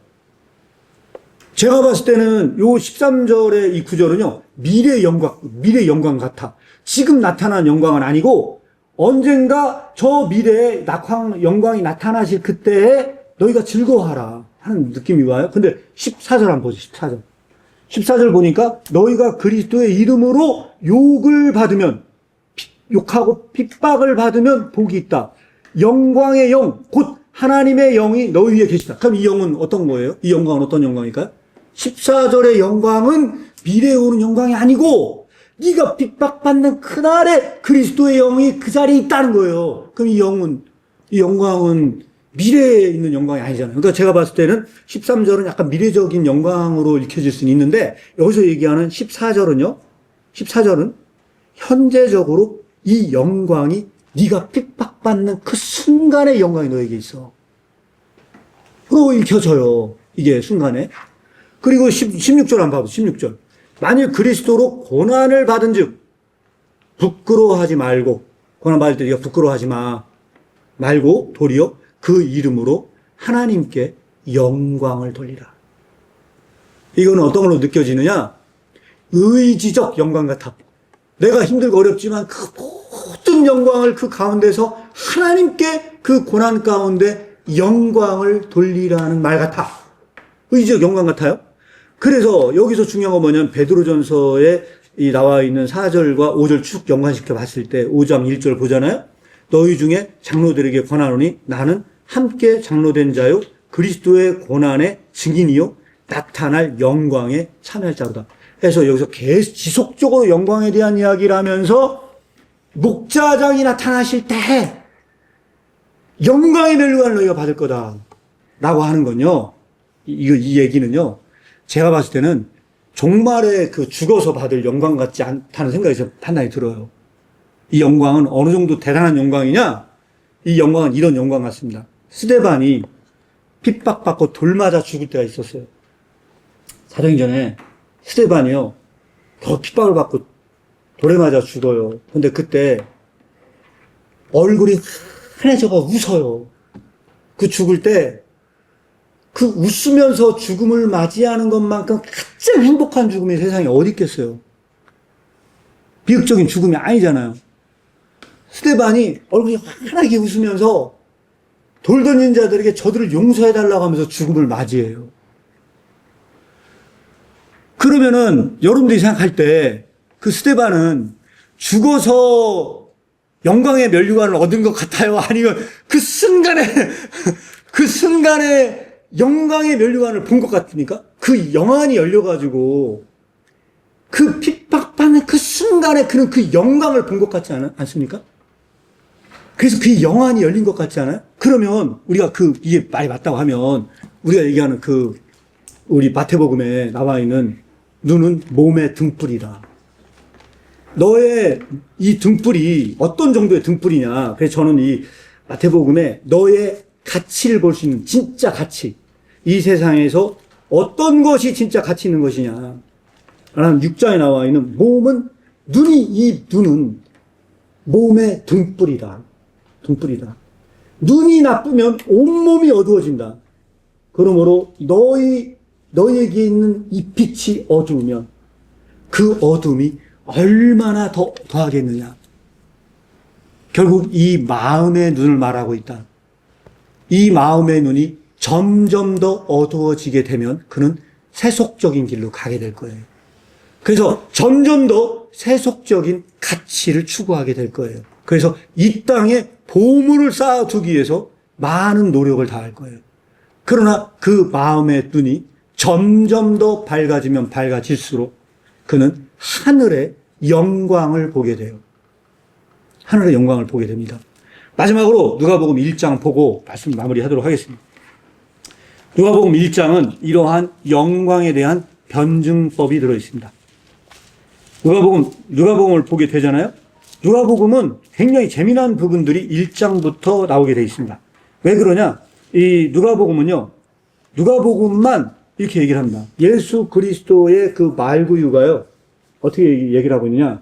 제가 봤을 때는 요 13절의 이 구절은요, 미래 영광 같아. 지금 나타난 영광은 아니고, 언젠가 저 미래에 영광이 나타나실 그때에 너희가 즐거워하라 하는 느낌이 와요. 근데 14절 한번 보죠, 14절. 14절 보니까, 너희가 그리스도의 이름으로 욕하고 핍박을 받으면 복이 있다. 영광의 영, 곧 하나님의 영이 너희 위에 계시다. 그럼 이 영은 어떤 거예요? 이 영광은 어떤 영광일까요? 14절의 영광은 미래에 오는 영광이 아니고 네가 핍박받는 그날에 그리스도의 영이 그 자리에 있다는 거예요. 그럼 이 영광은 미래에 있는 영광이 아니잖아요. 그러니까 제가 봤을 때는 13절은 약간 미래적인 영광으로 읽혀질 수는 있는데 여기서 얘기하는 14절은 현재적으로 이 영광이 네가 핍박받는 그 순간의 영광이 너에게 있어. 그러고 읽혀져요. 이게 순간에. 그리고 16절 한번 봐보세요. 16절. 만일 그리스도로 고난을 받은 즉 부끄러워하지 말고, 고난받을 때 네가 부끄러워하지 말고 도리어 그 이름으로 하나님께 영광을 돌리라. 이거는 어떤 걸로 느껴지느냐? 의지적 영광 같아. 내가 힘들고 어렵지만 그 모든 영광을 그 가운데서 하나님께 그 고난 가운데 영광을 돌리라는 말 같아. 의지적 영광 같아요. 그래서 여기서 중요한 건 뭐냐면 베드로전서에 나와 있는 4절과 5절 쭉 연관시켜 봤을 때 5장 1절 보잖아요. 너희 중에 장로들에게 권하노니 나는 함께 장로된 자요 그리스도의 고난의 증인이요 나타날 영광에 참여할 자로다. 해서 여기서 계속 지속적으로 영광에 대한 이야기를 하면서 목자장이 나타나실 때 영광의 멸류관을 너희가 받을 거다 라고 하는 건요, 이 얘기는요, 제가 봤을 때는 종말에 그 죽어서 받을 영광 같지 않다는 생각이 좀 판단이 들어요. 이 영광은 어느 정도 대단한 영광이냐? 이 영광은 이런 영광 같습니다. 스데반이 핍박받고 돌 맞아 죽을 때가 있었어요. 사도행전에 스데반이요, 더 핍박을 받고 돌에 맞아 죽어요. 근데 그때 얼굴이 환해져가 웃어요. 그 죽을 때 그 웃으면서 죽음을 맞이하는 것만큼 가장 행복한 죽음이 세상에 어디 있겠어요? 비극적인 죽음이 아니잖아요. 스데반이 얼굴이 환하게 웃으면서 돌 던진 자들에게 저들을 용서해달라고 하면서 죽음을 맞이해요. 그러면은 여러분들이 생각할 때 그 스데반은 죽어서 영광의 멸류관을 얻은 것 같아요? 아니면 그 순간에 영광의 멸류관을 본 것 같습니까? 그 영안이 열려가지고 그 핍박받는 그 순간에 그는 그 영광을 본 것 같지 않습니까? 그래서 그 영안이 열린 것 같지 않아요? 그러면 우리가 이게 말이 맞다고 하면 우리가 얘기하는 우리 마태복음에 나와 있는 눈은 몸의 등불이다. 너의 이 등불이 어떤 정도의 등불이냐. 그래서 저는 이 마태복음에 너의 가치를 볼 수 있는 진짜 가치. 이 세상에서 어떤 것이 진짜 가치 있는 것이냐. 라는 6장에 나와 있는 이 눈은 몸의 등불이다. 등불이다. 눈이 나쁘면 온몸이 어두워진다. 그러므로 너에게 있는 이 빛이 어두우면 그 어둠이 얼마나 더하겠느냐. 결국 이 마음의 눈을 말하고 있다. 이 마음의 눈이 점점 더 어두워지게 되면 그는 세속적인 길로 가게 될 거예요. 그래서 점점 더 세속적인 가치를 추구하게 될 거예요. 그래서 이 땅에 보물을 쌓아두기 위해서 많은 노력을 다할 거예요. 그러나 그 마음의 눈이 점점 더 밝아지면 밝아질수록 그는 하늘의 영광을 보게 돼요. 하늘의 영광을 보게 됩니다. 마지막으로 누가복음 1장 보고 말씀 마무리하도록 하겠습니다. 누가복음 1장은 이러한 영광에 대한 변증법이 들어있습니다. 누가복음을 보게 되잖아요. 누가복음은 굉장히 재미난 부분들이 1장부터 나오게 되어 있습니다. 왜 그러냐? 이 누가복음은요, 누가복음만 이렇게 얘기를 합니다. 예수 그리스도의 그 말구유가요, 어떻게 얘기를 하고 있느냐?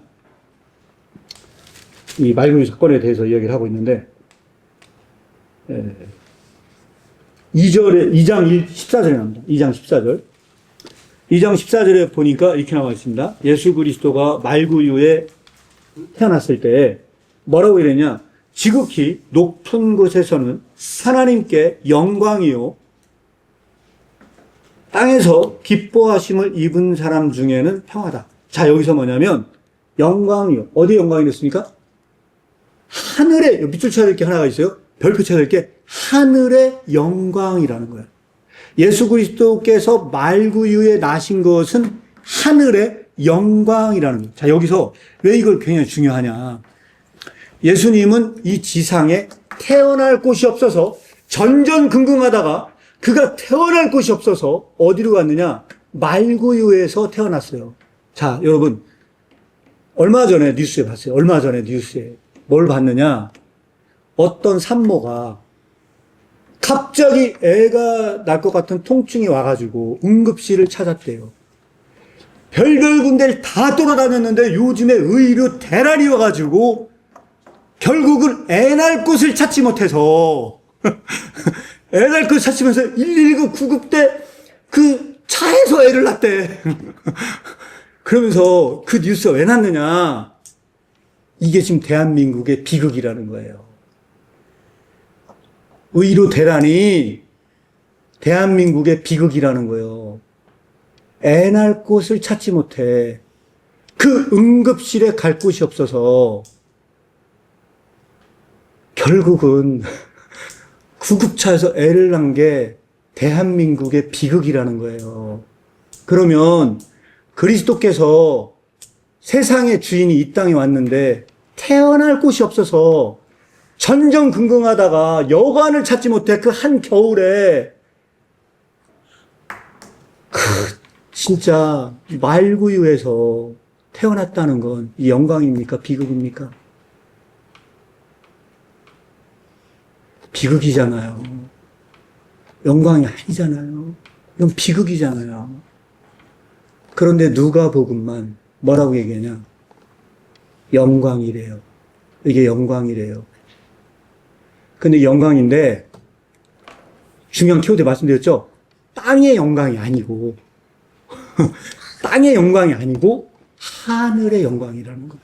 이 말구유 사건에 대해서 이야기를 하고 있는데, 2장 14절에 나옵니다. 2장 14절. 2장 14절에 보니까 이렇게 나와 있습니다. 예수 그리스도가 말구유에 태어났을 때 뭐라고 이랬냐? 지극히 높은 곳에서는 하나님께 영광이요, 땅에서 기뻐하심을 입은 사람 중에는 평화다. 자, 여기서 뭐냐면 영광이요. 어디에 영광이 됐습니까? 하늘에, 밑줄 쳐야 될 게 하나가 있어요. 별표 쳐야 될 게 하늘의 영광이라는 거예요. 예수 그리스도께서 말구유에 나신 것은 하늘의 영광이라는 거예요. 자, 여기서 왜 이걸 굉장히 중요하냐. 예수님은 이 지상에 태어날 곳이 없어서 전전긍긍하다가 그가 태어날 곳이 없어서 어디로 갔느냐? 말구유에서 태어났어요. 자, 여러분, 얼마 전에 뉴스에 봤어요. 얼마 전에 뉴스에 뭘 봤느냐? 어떤 산모가 갑자기 애가 날 것 같은 통증이 와가지고 응급실을 찾았대요. 별별 군데를 다 돌아다녔는데 요즘에 의료 대란이 와가지고 결국은 애 낳을 곳을 찾지 못해서 애 낳을 곳을 찾으면서 119 구급대 그 차에서 애를 낳대. 그러면서 그 뉴스가 왜 났느냐? 이게 지금 대한민국의 비극이라는 거예요. 의료 대란이 대한민국의 비극이라는 거예요. 애 낳을 곳을 찾지 못해. 그 응급실에 갈 곳이 없어서 결국은 구급차에서 애를 낳은 게 대한민국의 비극이라는 거예요. 그러면 그리스도께서 세상의 주인이 이 땅에 왔는데 태어날 곳이 없어서 전전긍긍하다가 여관을 찾지 못해 그 한 겨울에 진짜 말구유에서 태어났다는 건 이 영광입니까? 비극입니까? 비극이잖아요. 영광이 아니잖아요. 이건 비극이잖아요. 그런데 누가복음만 뭐라고 얘기하냐? 영광이래요. 이게 영광이래요. 근데 영광인데 중요한 키워드 말씀드렸죠? 땅의 영광이 아니고 땅의 영광이 아니고 하늘의 영광이라는 거예요.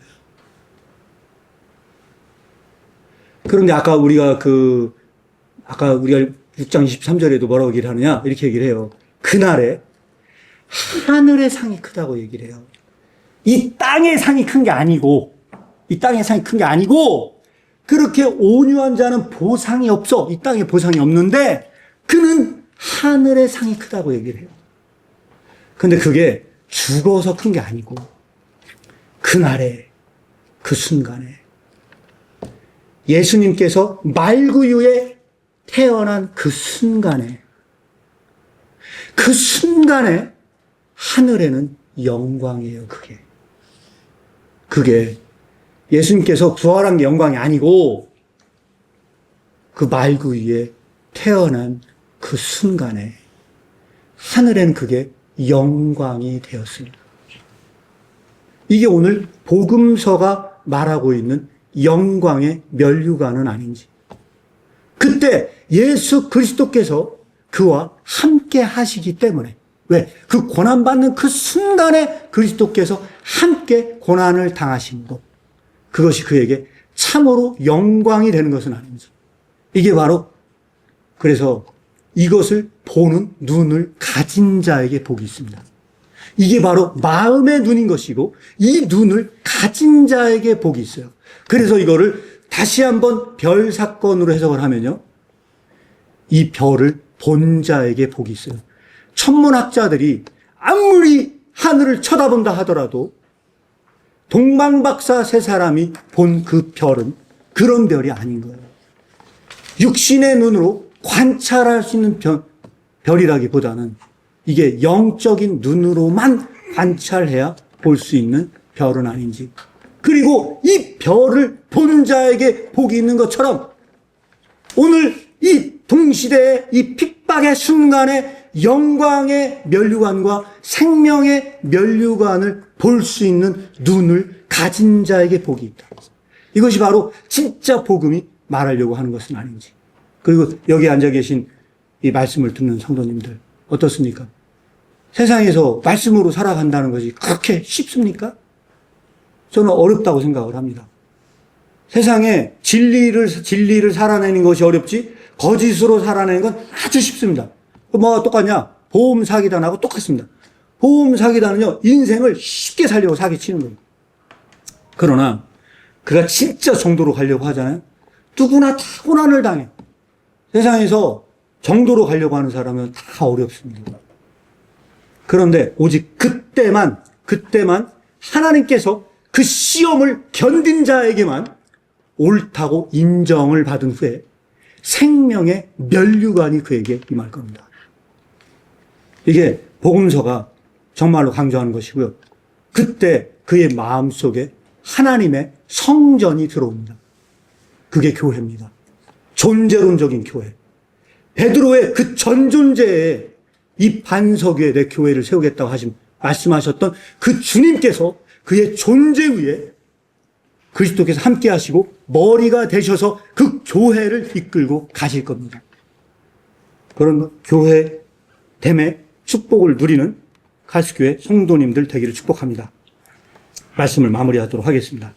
그런데 아까 우리가 6장 23절에도 뭐라고 얘기를 하느냐? 이렇게 얘기를 해요. 그날에 하늘의 상이 크다고 얘기를 해요. 이 땅의 상이 큰 게 아니고 그렇게 온유한 자는 보상이 없어. 이 땅에 보상이 없는데 그는 하늘의 상이 크다고 얘기를 해요. 근데 그게 죽어서 큰 게 아니고 그날에, 그 순간에 예수님께서 말구유에 태어난 그 순간에 하늘에는 영광이에요. 그게 예수님께서 부활한 게 영광이 아니고 그 말구유에 태어난 그 순간에 하늘에는 그게 영광이 되었습니다. 이게 오늘 복음서가 말하고 있는 영광의 면류관은 아닌지. 그때 예수 그리스도께서 그와 함께 하시기 때문에, 왜? 그 고난받는 그 순간에 그리스도께서 함께 고난을 당하신 것, 그것이 그에게 참으로 영광이 되는 것은 아닌지. 이게 바로, 그래서 이것을 보는 눈을 가진 자에게 복이 있습니다. 이게 바로 마음의 눈인 것이고 이 눈을 가진 자에게 복이 있어요. 그래서 이거를 다시 한번 별 사건으로 해석을 하면요, 이 별을 본 자에게 복이 있어요. 천문학자들이 아무리 하늘을 쳐다본다 하더라도 동방박사 세 사람이 본 그 별은 그런 별이 아닌 거예요. 육신의 눈으로 관찰할 수 있는 별이라기보다는 이게 영적인 눈으로만 관찰해야 볼 수 있는 별은 아닌지. 그리고 이 별을 본 자에게 복이 있는 것처럼 오늘 이 동시대의 이 핍박의 순간에 영광의 면류관과 생명의 면류관을 볼 수 있는 눈을 가진 자에게 복이 있다. 이것이 바로 진짜 복음이 말하려고 하는 것은 아닌지. 그리고 여기 앉아 계신 이 말씀을 듣는 성도님들 어떻습니까? 세상에서 말씀으로 살아간다는 것이 그렇게 쉽습니까? 저는 어렵다고 생각을 합니다. 세상에 진리를 살아내는 것이 어렵지 거짓으로 살아내는 건 아주 쉽습니다. 뭐가 똑같냐? 보험 사기단하고 똑같습니다. 보험 사기단은요, 인생을 쉽게 살려고 사기치는 거예요. 그러나 그가 진짜 정도로 가려고 하잖아요. 누구나 다 고난을 당해. 세상에서 정도로 가려고 하는 사람은 다 어렵습니다. 그런데 오직 그때만 하나님께서 그 시험을 견딘 자에게만 옳다고 인정을 받은 후에 생명의 면류관이 그에게 임할 겁니다. 이게 복음서가 정말로 강조하는 것이고요. 그때 그의 마음속에 하나님의 성전이 들어옵니다. 그게 교회입니다. 존재론적인 교회. 베드로의 그 전존재에 이 반석 위에 내 교회를 세우겠다고 말씀하셨던 그 주님께서 그의 존재 위에 그리스도께서 함께 하시고 머리가 되셔서 그 교회를 이끌고 가실 겁니다. 그런 교회됨의 축복을 누리는 갈수교회 성도님들 되기를 축복합니다. 말씀을 마무리하도록 하겠습니다.